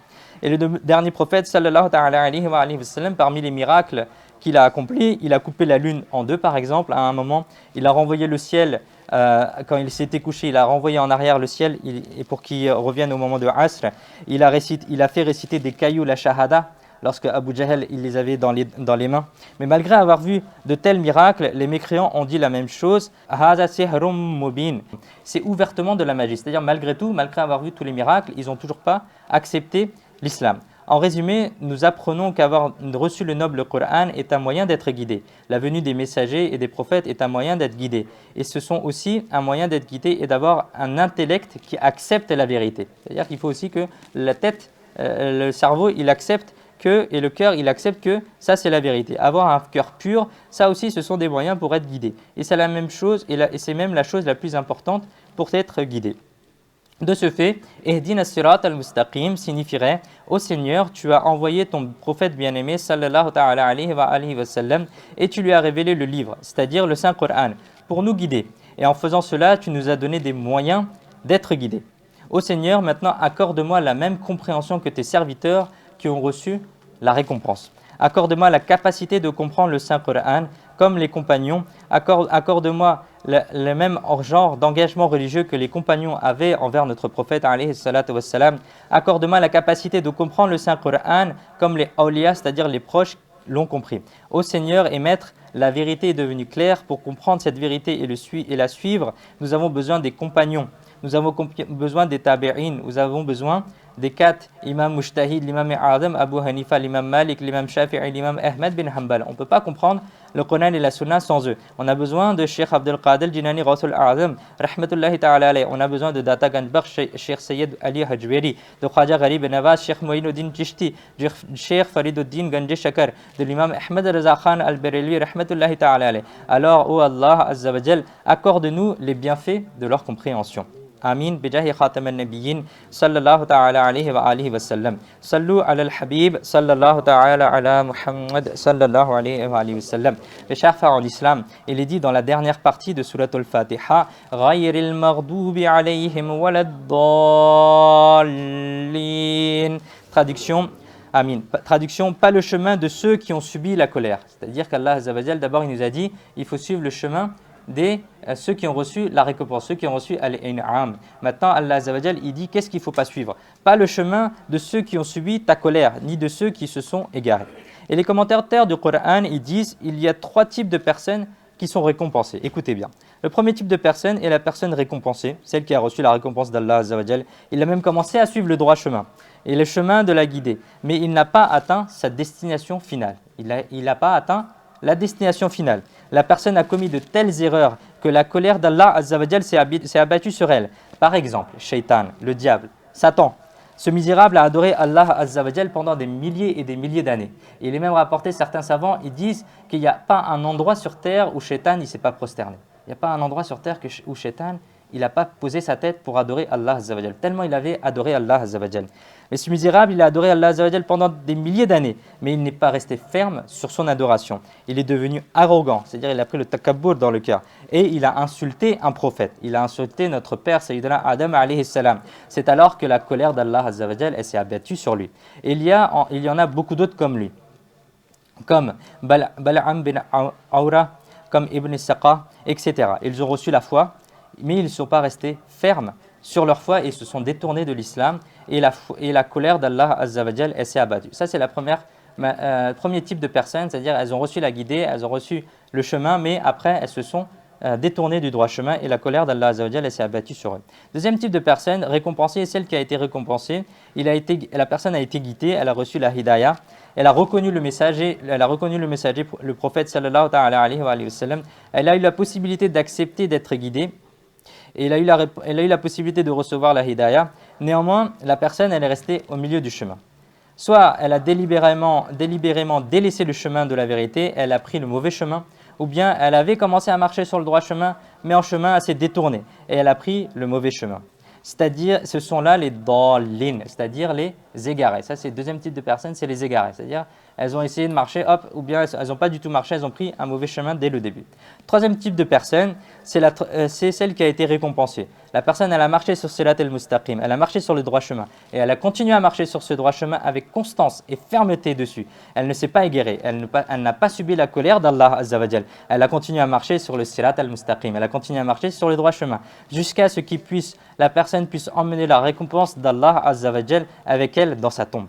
Et le dernier prophète, sallallahu alayhi wa sallam, parmi les miracles qu'il a accomplis, il a coupé la lune en deux, par exemple. À un moment, il a renvoyé le ciel, quand il s'était couché, il a renvoyé en arrière le ciel et pour qu'il revienne au moment de Asr. Il a fait réciter des cailloux, la shahada, lorsque Abu Jahl il les avait dans les mains. Mais malgré avoir vu de tels miracles, les mécréants ont dit la même chose. C'est ouvertement de la magie. C'est-à-dire, malgré tout, malgré avoir vu tous les miracles, ils n'ont toujours pas accepté l'islam. En résumé, nous apprenons qu'avoir reçu le noble Coran est un moyen d'être guidé. La venue des messagers et des prophètes est un moyen d'être guidé. Et ce sont aussi un moyen d'être guidé et d'avoir un intellect qui accepte la vérité. C'est-à-dire qu'il faut aussi que la tête, le cerveau, il accepte et le cœur, il accepte que ça, c'est la vérité. Avoir un cœur pur, ça aussi, ce sont des moyens pour être guidé. Et c'est la même chose, et c'est même la chose la plus importante pour être guidé. De ce fait, Ihdina sirat al-mustaqim signifierait « Ô Seigneur, tu as envoyé ton prophète bien-aimé, sallallahu ta'ala alayhi wa sallam, et tu lui as révélé le livre, c'est-à-dire le Saint-Coran, pour nous guider. Et en faisant cela, tu nous as donné des moyens d'être guidés. Ô Seigneur, maintenant, accorde-moi la même compréhension que tes serviteurs qui ont reçu la récompense. Accorde-moi la capacité de comprendre le Saint-Coran comme les compagnons. Accorde-moi le même genre d'engagement religieux que les compagnons avaient envers notre prophète alayhi salatu wassalam. Accorde-moi la capacité de comprendre le Saint-Coran comme les awliya, c'est-à-dire les proches, l'ont compris. Ô Seigneur et Maître, la vérité est devenue claire. Pour comprendre cette vérité et la suivre, nous avons besoin des compagnons. Nous avons besoin des tabi'in. Nous avons besoin des quatre imams mujtahid, l'imam Adam, Abu Hanifa, l'imam Malik, l'imam Shafi'i, l'imam Ahmed bin Hanbal. On ne peut pas comprendre le Coran et la Sunna sans eux. On a besoin de Cheikh Abdul Qadir Jinani Rasul A'zam, rahmatullahi ta'ala alayhi. On a besoin de Data Ganbakh, Cheikh Sayyid Ali Hajweri, de Khwaja Gharib Nawaz, Cheikh Moinuddin Chishti, Cheikh Fariduddin Ganji Shakar, de l'imam Ahmed Raza Khan al-Bereli, rahmatullahi ta'ala alayhi. Alors, ô Allah Azza wa Jal, accorde-nous les bienfaits de leur compréhension. آمين بجاه خاتم النبيين صلى الله تعالى عليه وآله وسلم صلوا على الحبيب صلى الله تعالى على محمد صلى الله عليه وآله وسلم. Les chers frères en islam, il est dit dans la dernière partie de Surat al-Fatiha غير المغضوب عليهم ولا الضالين. Traduction, Amin. Traduction, pas le chemin de ceux qui ont subi la colère. C'est-à-dire qu'Allah Azza wa Jal, d'abord il nous a dit il faut suivre le chemin de ceux qui ont reçu la récompense, ceux qui ont reçu al-in'am. Maintenant, Allah Azza wa Jal, il dit qu'est-ce qu'il ne faut pas suivre? Pas le chemin de ceux qui ont subi ta colère, ni de ceux qui se sont égarés. Et les commentateurs du Coran, ils disent il y a trois types de personnes qui sont récompensées. Écoutez bien. Le premier type de personne est la personne récompensée, celle qui a reçu la récompense d'Allah Azza wa Jal. Il a même commencé à suivre le droit chemin et le chemin de la guider, mais il n'a pas atteint sa destination finale. Il n'a pas atteint la destination finale. La personne a commis de telles erreurs que la colère d'Allah Azza wa Jal s'est abattue sur elle. Par exemple, Shaitan, le diable, Satan. Ce misérable a adoré Allah Azza wa Jal pendant des milliers et des milliers d'années. Il est même rapporté, certains savants, ils disent qu'il n'y a pas un endroit sur terre où Shaitan ne s'est pas prosterné. Il n'y a pas un endroit sur terre où Shaitan il n'a pas posé sa tête pour adorer Allah Azza wa Jal. Tellement il avait adoré Allah Azza wa Jal. Mais ce misérable, il a adoré Allah Azza wa Jal pendant des milliers d'années, mais il n'est pas resté ferme sur son adoration. Il est devenu arrogant, c'est-à-dire il a pris le takabbur dans le cœur. Et il a insulté un prophète. Il a insulté notre père, Sayyidina Adam alayhi salam. C'est alors que la colère d'Allah Azza wa Jal s'est abattue sur lui. Et il y en a beaucoup d'autres comme lui. Comme Bal'am bin Awra, comme Ibn Saqa, etc. Ils ont reçu la foi, mais ils ne sont pas restés fermes sur leur foi et se sont détournés de l'islam et la colère d'Allah Azza wa Jal s'est abattue. Ça c'est le premier type de personnes, c'est-à-dire elles ont reçu la guidée, elles ont reçu le chemin, mais après elles se sont détournées du droit chemin et la colère d'Allah Azza wa Jal s'est abattue sur eux. Deuxième type de personne récompensée est celle qui a été récompensée. La personne a été guidée, elle a reçu la hidayah, elle a reconnu le messager, le prophète sallallahu alayhi wa sallam. Elle a eu la possibilité d'accepter d'être guidée. Et elle a eu la possibilité de recevoir la hidayah. Néanmoins, la personne, elle est restée au milieu du chemin. Soit elle a délibérément délaissé le chemin de la vérité, elle a pris le mauvais chemin, ou bien elle avait commencé à marcher sur le droit chemin, mais en chemin, elle s'est détournée et elle a pris le mauvais chemin. c'est-à-dire ce sont là les dallin, c'est-à-dire les égarés. Ça c'est le deuxième type de personnes, c'est les égarés, c'est-à-dire elles ont essayé de marcher, hop, ou bien elles n'ont pas du tout marché, elles ont pris un mauvais chemin dès le début. Troisième type de personne, c'est celle qui a été récompensée. La personne, elle a marché sur Sirat al-Mustaqim, elle a marché sur le droit chemin et elle a continué à marcher sur ce droit chemin avec constance et fermeté dessus. Elle ne s'est pas égarée, elle n'a pas subi la colère d'Allah Azza wa Jal. Elle a continué à marcher sur le Sirat al-Mustaqim, elle a continué à marcher sur le droit chemin jusqu'à ce que la personne puisse emmener la récompense d'Allah Azza wa Jal avec elle dans sa tombe.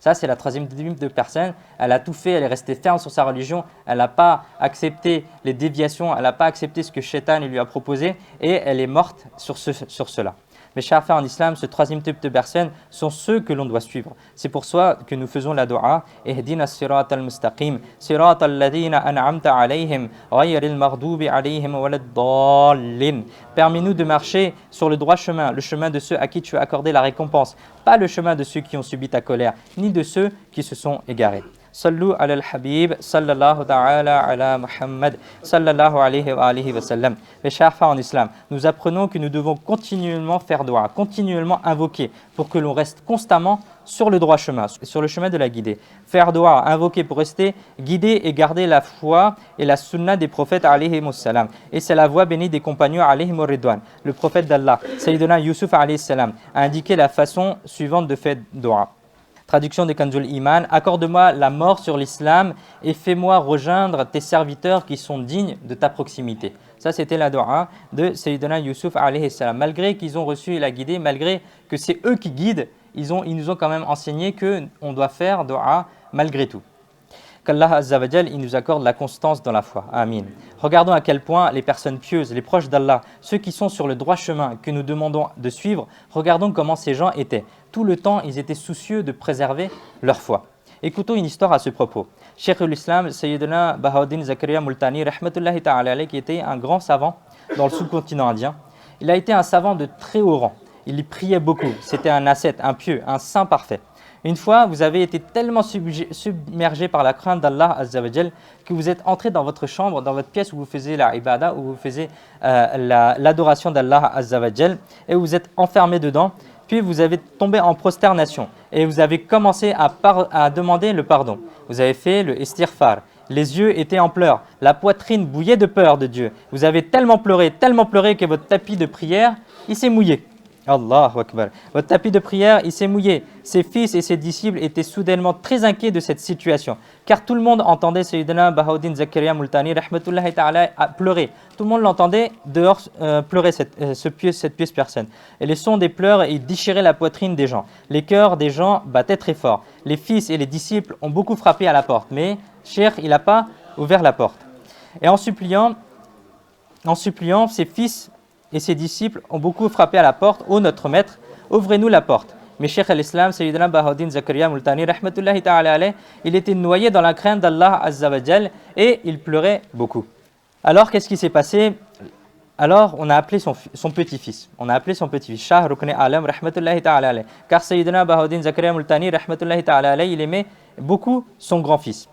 Ça, c'est la troisième type de personne. Elle a tout fait, elle est restée ferme sur sa religion, elle n'a pas accepté les déviations, elle n'a pas accepté ce que Shaitan lui a proposé et elle est morte sur cela. Mes chers frères en islam, ce troisième type de personnes sont ceux que l'on doit suivre. C'est pour ça que nous faisons la dua Ihdina as-sirat al-mustaqim, sirat alladhina an'amta alayhim, ghayril maghdubi alayhim waladdallin. Permets-nous de marcher sur le droit chemin, le chemin de ceux à qui tu as accordé la récompense, pas le chemin de ceux qui ont subi ta colère, ni de ceux qui se sont égarés. Sallu ala al-Habib, sallallahu ta'ala ala Muhammad, sallallahu alayhi wa alihi wa sallam. Mes chers frères en islam, nous apprenons que nous devons continuellement faire dua, continuellement invoquer pour que l'on reste constamment sur le droit chemin, sur le chemin de la guidée. Faire dua, invoquer pour rester guidé et garder la foi et la sunna des prophètes alayhimus salam. Et c'est la voie bénie des compagnons alayhimur ridwan. Le prophète d'Allah, Sayyidina Yusuf alayhi salam, a indiqué la façon suivante de faire dua. Traduction de Kanzul Iman, accorde-moi la mort sur l'islam et fais-moi rejoindre tes serviteurs qui sont dignes de ta proximité. Ça, c'était la dua de Sayyidina Yusuf alayhi salam. Malgré qu'ils ont reçu la guidée, malgré que c'est eux qui guident, ils nous ont quand même enseigné qu'on doit faire dua malgré tout. Qu'Allah Azza wa Jal, il nous accorde la constance dans la foi. Amin. Regardons à quel point les personnes pieuses, les proches d'Allah, ceux qui sont sur le droit chemin que nous demandons de suivre, regardons comment ces gens étaient. Tout le temps, ils étaient soucieux de préserver leur foi. Écoutons une histoire à ce propos. Cheikh l'Islam, Sayyidina Bahauddin Zakaria Multani, rahmatullahi ta'ala alayhi, qui était un grand savant dans le sous-continent indien. Il a été un savant de très haut rang. Il y priait beaucoup. C'était un ascète, un pieux, un saint parfait. Une fois, vous avez été tellement submergé par la crainte d'Allah Azza wa Jal que vous êtes entré dans votre chambre, dans votre pièce où vous faisiez la ibada, où vous faisiez l'adoration d'Allah Azza wa Jal, et vous êtes enfermé dedans. Puis vous avez tombé en prosternation et vous avez commencé à demander le pardon. Vous avez fait le istighfar. Les yeux étaient en pleurs, la poitrine bouillait de peur de Dieu. Vous avez tellement pleuré que votre tapis de prière, il s'est mouillé. Allahu Akbar. Votre tapis de prière, il s'est mouillé. Ses fils et ses disciples étaient soudainement très inquiets de cette situation, car tout le monde entendait Sayyidina Bahauddin Zakaria Multani rahmatullahi ta'ala pleurer. Tout le monde l'entendait dehors pleurer cette pieuse personne. Et les sons des pleurs, ils déchiraient la poitrine des gens. Les cœurs des gens battaient très fort. Les fils et les disciples ont beaucoup frappé à la porte, mais Cheikh, il n'a pas ouvert la porte. Et en suppliant, ses fils et ses disciples ont beaucoup frappé à la porte. Ô notre maître, ouvrez-nous la porte. Mais Cheikh al-Islam, Sayyidina Bahauddin Zakaria Multani, rahmatullahi ta'ala alayh, il était noyé dans la crainte d'Allah Azza wa Jal et il pleurait beaucoup. Alors, qu'est-ce qui s'est passé? Alors, on a appelé son petit-fils. Shah Rukni Alam, rahmatullahi ta'ala alayh. Car Sayyidina Bahauddin Zakaria Multani, rahmatullahi ta'ala alayh, il aimait beaucoup son grand-fils.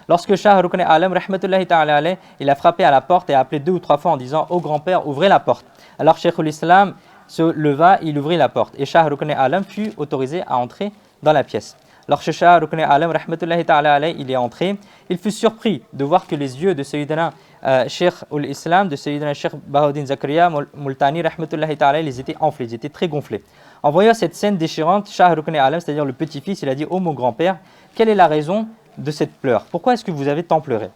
Lorsque Shah Rukni Alam, rahmatullahi ta'ala alayh, il a frappé à la porte et a appelé 2 ou 3 fois en disant « Ô grand-père, ouvrez la porte ». Alors Cheikh l'Islam se leva, il ouvrit la porte et Shah Rukni Alam fut autorisé à entrer dans la pièce. Lorsque Shah Rukni Alam, rahmatullahi ta'ala alayh, il est entré, il fut surpris de voir que les yeux de Sayyidina Cheikh l'Islam, de Sayyidina Cheikh Bahauddin Zakaria Multani, rahmatullahi ta'ala alayh, ils étaient enflés, ils étaient très gonflés. En voyant cette scène déchirante, Shah Rukni Alam, c'est-à-dire le petit-fils, il a dit « Ô mon grand-père, quelle est la raison de cette pleure? Pourquoi est-ce que vous avez tant pleuré ?»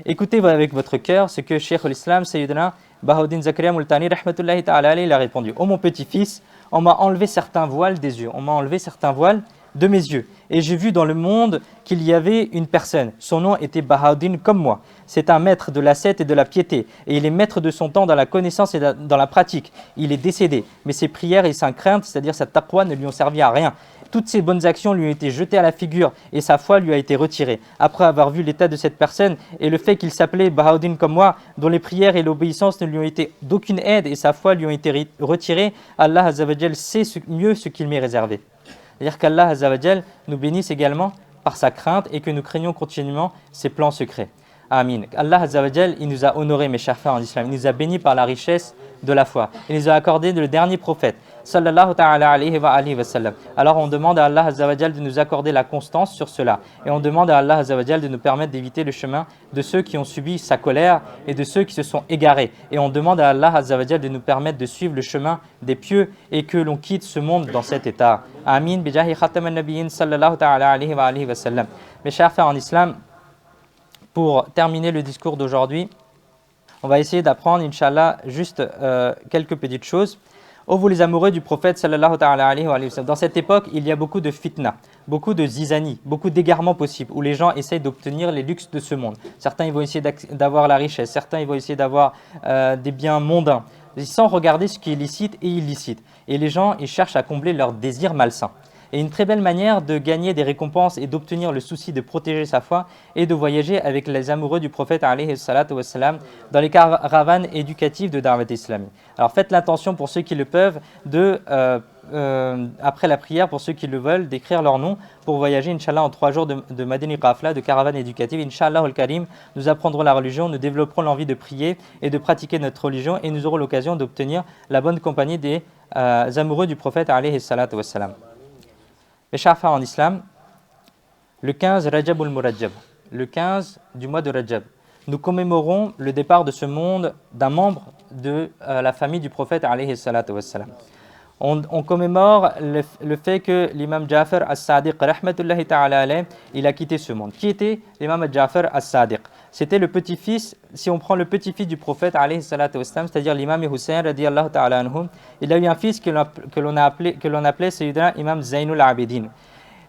Écoutez avec votre cœur ce que Cheikh l'Islam, Sayyidina Bahauddin Zakaria Multani, rahmatullahi ta'ala alayh, il a répondu. « Ô mon petit-fils, on m'a enlevé certains voiles des yeux, on m'a enlevé certains voiles de mes yeux. Et j'ai vu dans le monde qu'il y avait une personne. Son nom était Bahauddin comme moi. C'est un maître de l'ascète et de la piété. Et il est maître de son temps dans la connaissance et dans la pratique. Il est décédé. Mais ses prières et sa crainte, c'est-à-dire sa taqwa, ne lui ont servi à rien. Toutes ses bonnes actions lui ont été jetées à la figure et sa foi lui a été retirée. Après avoir vu l'état de cette personne et le fait qu'il s'appelait Bahauddin comme moi, dont les prières et l'obéissance ne lui ont été d'aucune aide et sa foi lui ont été retirées, Allah Azza wa Jal sait mieux ce qu'il m'est réservé. C'est-à-dire qu'Allah Azza wa Jal nous bénisse également par sa crainte et que nous craignons continuellement ses plans secrets. Amin. Allah Azza wa Jal, il nous a honorés, mes chers frères en islam. Il nous a bénis par la richesse de la foi. Il nous a accordé le dernier prophète. sallallahu ta'ala alayhi wa alihi wa sallam. Alors on demande à Allah Azza wa Jal de nous accorder la constance sur cela. Et on demande à Allah Azza wa Jal de nous permettre d'éviter le chemin de ceux qui ont subi sa colère et de ceux qui se sont égarés. Et on demande à Allah Azza wa Jal de nous permettre de suivre le chemin des pieux et que l'on quitte ce monde dans cet état. Amin. Bijahi khatam al-nabiyyin sallallahu ta'ala alayhi wa alihi wa sallam. Mes chers frères en islam, pour terminer le discours d'aujourd'hui, on va essayer d'apprendre, Inch'Allah, juste quelques petites choses. Ô vous les amoureux du prophète sallallahu ta'ala alayhi wa sallam, dans cette époque, il y a beaucoup de fitna, beaucoup de zizani, beaucoup d'égarements possibles, où les gens essayent d'obtenir les luxes de ce monde. Certains ils vont essayer d'avoir la richesse, certains ils vont essayer d'avoir des biens mondains, sans regarder ce qui est licite et illicite. Et les gens, ils cherchent à combler leurs désirs malsains. Et une très belle manière de gagner des récompenses et d'obtenir le souci de protéger sa foi est de voyager avec les amoureux du prophète alayhi salatu wassalam dans les caravanes éducatives de Da'wat islamique. Alors faites l'intention pour ceux qui le peuvent de, après la prière, pour ceux qui le veulent, d'écrire leur nom pour voyager, Inch'Allah, en 3 jours de Madani Qafla, de caravane éducative. Inch'Allah al-Karim, nous apprendrons la religion, nous développerons l'envie de prier et de pratiquer notre religion et nous aurons l'occasion d'obtenir la bonne compagnie des amoureux du prophète alayhi salatu wassalam. Mes chers frères en islam, le 15 Rajab al-Murajjab, le 15 du mois de Rajab, nous commémorons le départ de ce monde d'un membre de la famille du prophète alayhi salatu wassalam. On commémore le fait que l'imam Ja'far as-Sadiq, rahmatullahi ta'ala alayhi, il a quitté ce monde. Qui était l'imam Ja'far as-Sadiq? C'était le petit-fils, si on prend le petit-fils du prophète alayhi salatu wassalam, c'est-à-dire l'imam Hussein radiyallahu ta'ala anhu, il a eu un fils que l'on appelait Sayyidina Imam Zainul Abidin,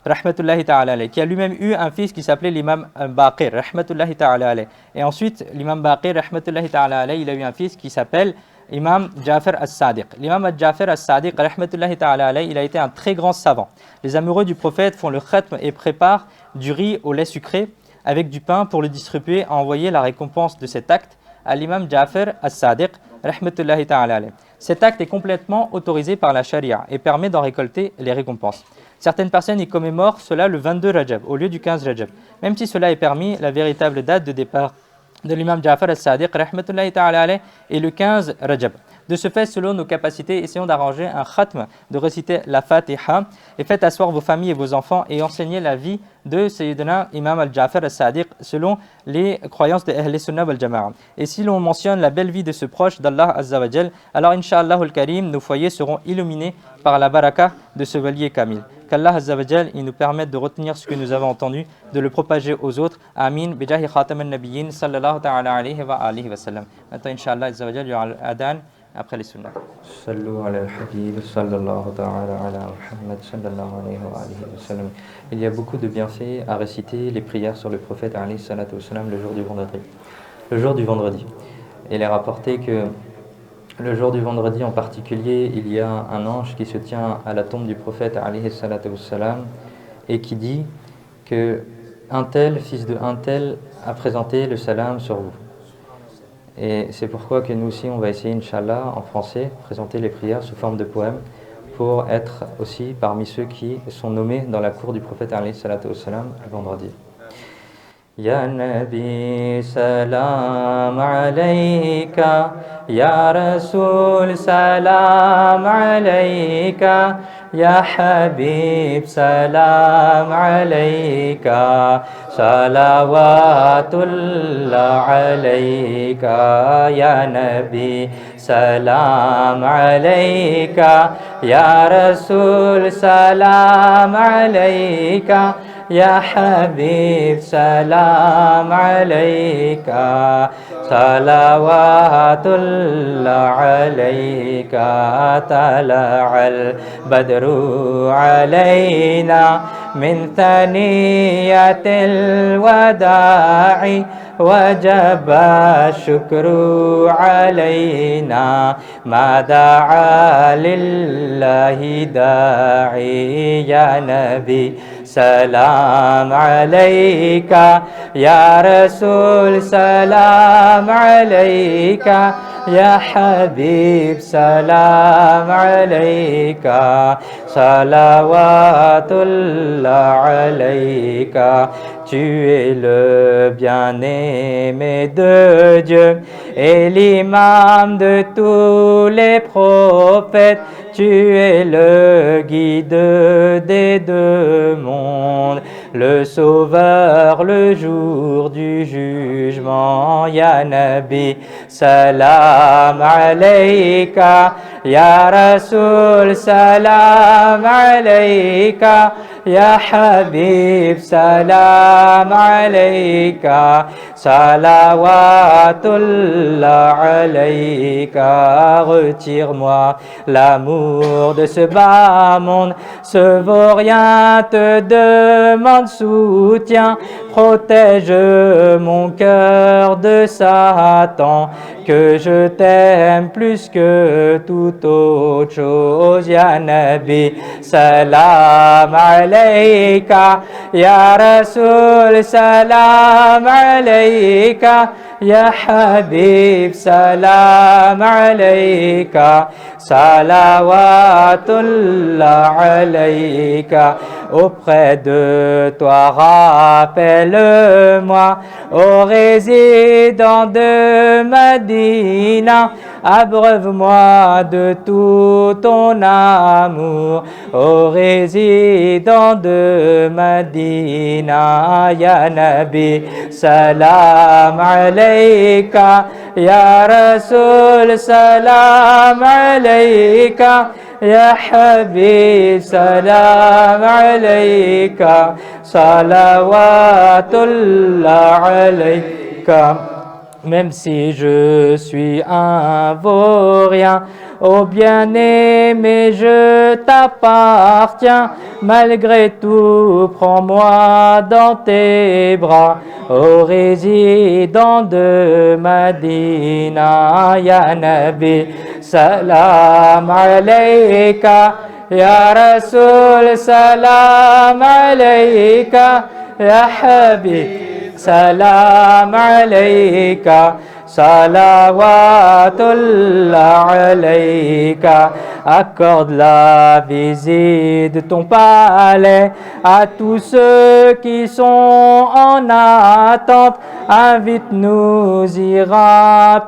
rahmatullahi ta'ala alayhi, qui a lui-même eu un fils qui s'appelait l'imam Baqir, rahmatullahi ta'ala alayhi. Et ensuite, l'imam Baqir, rahmatullahi ta'ala alayhi, il a eu un fils qui s'appelle Imam Ja'far as-Sadiq. L'imam Ja'far as-Sadiq, rahmatullahi ta'ala alayhi, il a été un très grand savant. Les amoureux du prophète font le khatm et préparent du riz au lait sucré avec du pain pour le distribuer et envoyer la récompense de cet acte à l'imam Ja'far as-Sadiq, rahmatullahi ta'ala alayhi. Cet acte est complètement autorisé par la charia et permet d'en récolter les récompenses. Certaines personnes y commémorent cela le 22 Rajab au lieu du 15 Rajab. Même si cela est permis, la véritable date de départ de l'imam Ja'far as-Sadiq, rahmatullahi ta'ala alayhi, est le 15 Rajab. De ce fait, selon nos capacités, essayons d'arranger un khatm, de réciter la Fatiha, et faites asseoir vos familles et vos enfants et enseignez la vie de Sayyidina Imam al-Ja'far as-Sadiq selon les croyances de Ahl Sunnah wal Jama'a. Et si l'on mentionne la belle vie de ce proche d'Allah Azza wa Jal, alors Inch'Allah al-Karim, nos foyers seront illuminés par la baraka de ce valier kamil. Qu'Allah Azza wa Jal, il nous permette de retenir ce que nous avons entendu, de le propager aux autres. Amin. Bijahi khatam al-nabiyyin sallallahu ta'ala alayhi wa alihi wa sallam. Maintenant, Inch'Allah Azza wa Jal, il y aura l'adhan après les sunnahs. Sallu ala al-habib sallallahu ta'ala ala Muhammad sallallahu alayhi wa alihi wa sallam. Il y a beaucoup de bienfaits à réciter les prières sur le prophète alayhi salatu wa sallam le jour du vendredi. Le jour du vendredi. Il est rapporté que le jour du vendredi en particulier, il y a un ange qui se tient à la tombe du prophète alayhi salatu wa sallam et qui dit que un tel, fils de un tel, a présenté le salam sur vous. Et c'est pourquoi que nous aussi, on va essayer, Inch'Allah, en français, présenter les prières sous forme de poèmes pour être aussi parmi ceux qui sont nommés dans la cour du prophète alayhi salatu wa sallam le vendredi. Ya Nabi, salam alayka, Ya Rasoul, salam alayka, Ya Habib, salam alayka, salawatullah alayka, Ya Nabi, salam alayka, Ya Rasoul, salam alayka, Ya Habib, salam alayka, salawatullah alayka, tala'al badru alayna min thaniyatil wada'i وجب الشكر علينا ما دعا لله داعي يا نبي سلام عليك يا رسول سلام عليك يا حبيب سلام عليك صلوات الله عليك. Tu es le bien-aimé de Dieu et l'imam de tous les prophètes. tu es le guide des deux mondes, le sauveur le jour du jugement. Ya Nabi, salam alayka, Ya Rasoul, salam alayka, Ya Habib, salam alayka, salawatullah alayka. Retire-moi l'amour de ce bas monde, ce vaurien te demande soutien. Protège mon cœur de Satan, que je t'aime plus que toute autre chose. Ya Nabi, salam alayka, Ya Rasoul, salam alayka, Ya Habib, salam alayka, salawatullah alayka. Auprès de toi, rappelle-moi, ô résident de Madina, abreuve-moi de tout ton amour, ô résident de Madina. Ya Nabi, salam alayka, Ya Rasoul, salam alayka, Ya Habib, salam alayka, salawatullah alayka. Même si je suis un vaurien, ô bien-aimé, je t'appartiens. Malgré tout, prends-moi dans tes bras, ô résident de Madina. Ya Nabi, salam alayka, Ya Rasoul, salam alayka, Ya Habib, salam alayka, salawatullah alayka. Accorde la visite de ton palais à tous ceux qui sont en attente. Invite-nous y rapidement,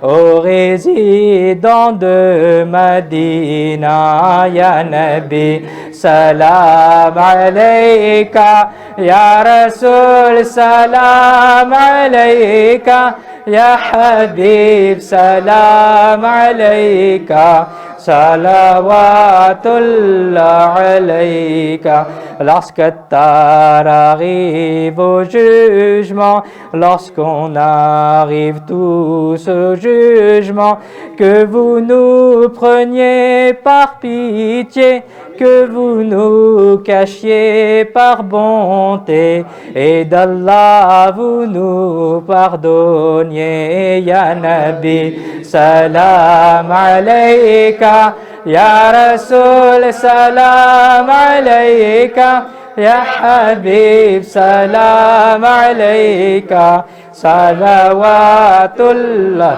ô résident de Madina. Ya Nabi, salam alayka, Ya Rasoul, salam alayka, Ya Habib, salam alayka, salawatullah alayka. Lorsque Tar arrive au jugement, lorsqu'on arrive tous au jugement, que vous nous preniez par pitié, que vous nous cachiez par bonté, et d'Allah vous nous pardonniez. Ya Nabi, salam alayka, Ya Rasoul, salam alayka, Ya Habib, salam alayka, salawatullah.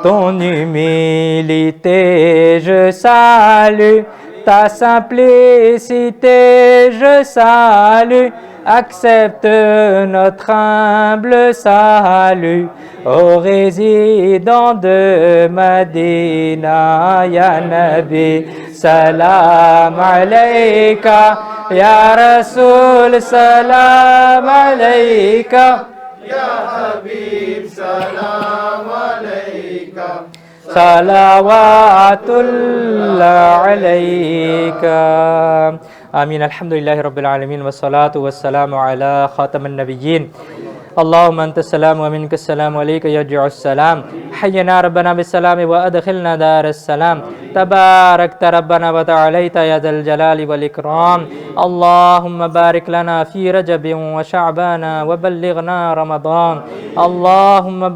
Ton humilité je salue, ta simplicité je salue. Accepte notre humble salut, ô résident de Madina. Ya Nabi, salam alayka, Ya Rasoul, salam alayka, Ya Habib, salam alayka, salawatullah alayka. آمين. الحمد لله رب العالمين والصلاة والسلام على خاتم النبيين. اللهم أنت السلام ومنك السلام وإليك يرجع السلام. حينا ربنا بالسلام وأدخلنا دار السلام. تباركت ربنا وتعاليت يا ذا الجلال والإكرام. اللهم بارك لنا في رجب وشعبان وبلغنا رمضان. اللهم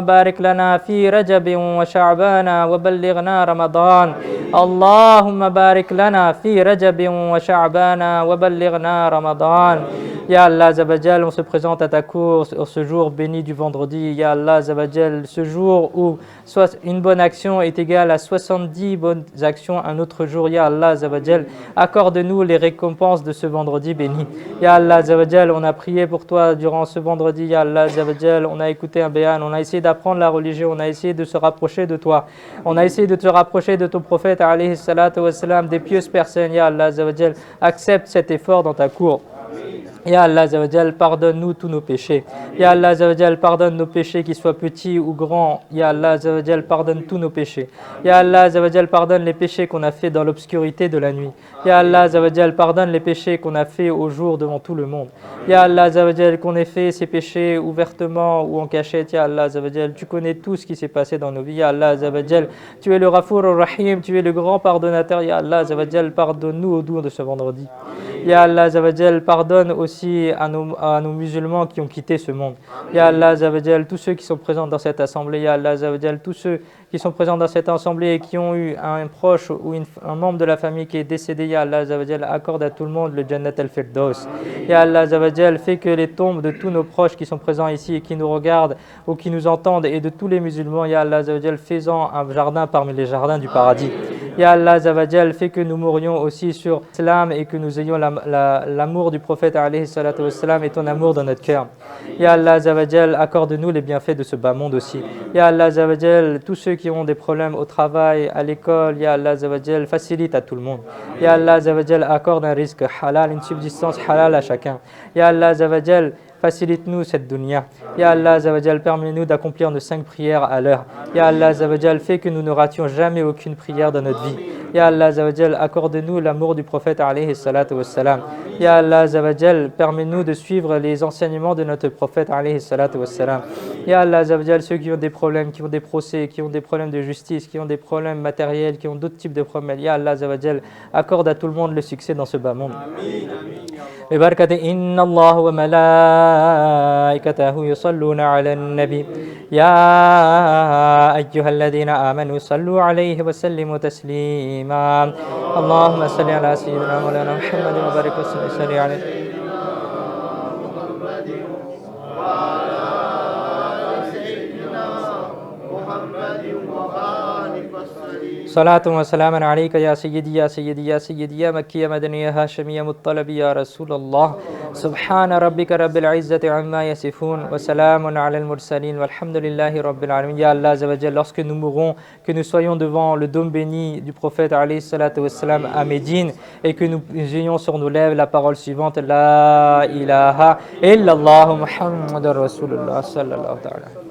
بارك لنا في رجب وشعبان وبلغنا رمضان. اللهم بارك لنا في رجب وشعبان وبلغنا رمضان. Ya Allah Azawajal, on se présente à ta cour ce jour béni du vendredi. Ya Allah Azawajal, ce jour où soit une bonne action est égale à 70 bonnes actions un autre jour. Ya Allah Azawajal, accorde-nous les récompenses de ce vendredi béni. Ya Allah Azawajal, on a prié pour toi durant ce vendredi. Ya Allah Azawajal, on a écouté un béyan, on a essayé d'apprendre la religion, on a essayé de se rapprocher de toi. On a essayé de te rapprocher de ton prophète alayhi salatu wassalam, des pieuses personnes. Ya Allah Azawajal, accepte cet effort dans ta cour. Ya Allah Azawajal, pardonne-nous tous nos péchés. Ya Allah Azawajal, pardonne nos péchés, qu'ils soient petits ou grands. Ya Allah Azawajal, pardonne tous nos péchés. Ya Allah Azawajal, pardonne les péchés qu'on a fait dans l'obscurité de la nuit. Ya Allah Azawajal, pardonne les péchés qu'on a fait au jour devant tout le monde. Ya Allah Azawajal, qu'on ait fait ces péchés ouvertement ou en cachette. Ya Allah Azawajal, tu connais tout ce qui s'est passé dans nos vies. Ya Allah Azawajal, tu es le Ghafour Rahim, tu es le grand pardonnateur. Ya Allah Azawajal, pardonne-nous au doux de ce vendredi. Ya Allah Azawajal, pardonne aussi à nos musulmans qui ont quitté ce monde. Ya Allah Azawajal, tous ceux qui sont présents dans cette assemblée. Ya Allah Azawajal, tous ceux qui sont présents dans cette assemblée et qui ont eu un proche ou un membre de la famille qui est décédé. Ya Allah Azawajal, accorde à tout le monde le Jannat al-Firdaus. Ya Allah Azawajal, fais que les tombes de tous nos proches qui sont présents ici et qui nous regardent ou qui nous entendent et de tous les musulmans, Ya Allah Azawajal, fais-en un jardin parmi les jardins du paradis. Ya Allah Azawajal, fais que nous mourions aussi sur l'islam et que nous ayons l'amour du prophète alayhi salatu wassalam et ton amour dans notre cœur. Ya Allah Azawajal, accorde-nous les bienfaits de ce bas monde aussi. Ya Allah Azawajal, tous ceux qui ont des problèmes au travail, à l'école, Ya Allah Azawajal, facilite à tout le monde. Ya Allah Azawajal, accorde un risque halal, une subsistance halal à chacun. Ya Allah Azawajal, facilite-nous cette dunya. Ya Allah Azawajal, permets-nous d'accomplir nos 5 prières à l'heure. Ya Allah Azawajal, fais que nous ne rations jamais aucune prière dans notre vie. Ya Allah Azawajal, accorde-nous l'amour du prophète alayhi salatu wassalam. Ya Allah Azawajal, permets-nous de suivre les enseignements de notre prophète alayhi salatu wassalam. Ya Allah Azawajal, ceux qui ont des problèmes, qui ont des procès, qui ont des problèmes de justice, qui ont des problèmes matériels, qui ont d'autres types de problèmes. Ya Allah Azawajal, accorde à tout le monde le succès dans ce bas monde. ببركة إن الله وملائكته يصلون على النبي يا أيها الذين آمنوا صلوا عليه وسلموا تسليما اللهم صل على سيدنا مولانا محمد وبارك وسلم عليه صلاة وسلاما عليك يا سيدي يا سيدي يا سيدي يا مكي يا مدني يا هاشمي يا مطلبي يا رسول الله سبحان ربك رب العزة عما يصفون وسلام على المرسلين والحمد لله رب العالمين. Ya Allah Azawajal, lorsque nous mourrons, que nous soyons devant le dôme béni du prophète alayhi salatu wassalam à Médine et que nous ayons sur nos lèvres la parole suivante: La ilaha illallah Muhammadur Rasulullah sallallahu ta'ala.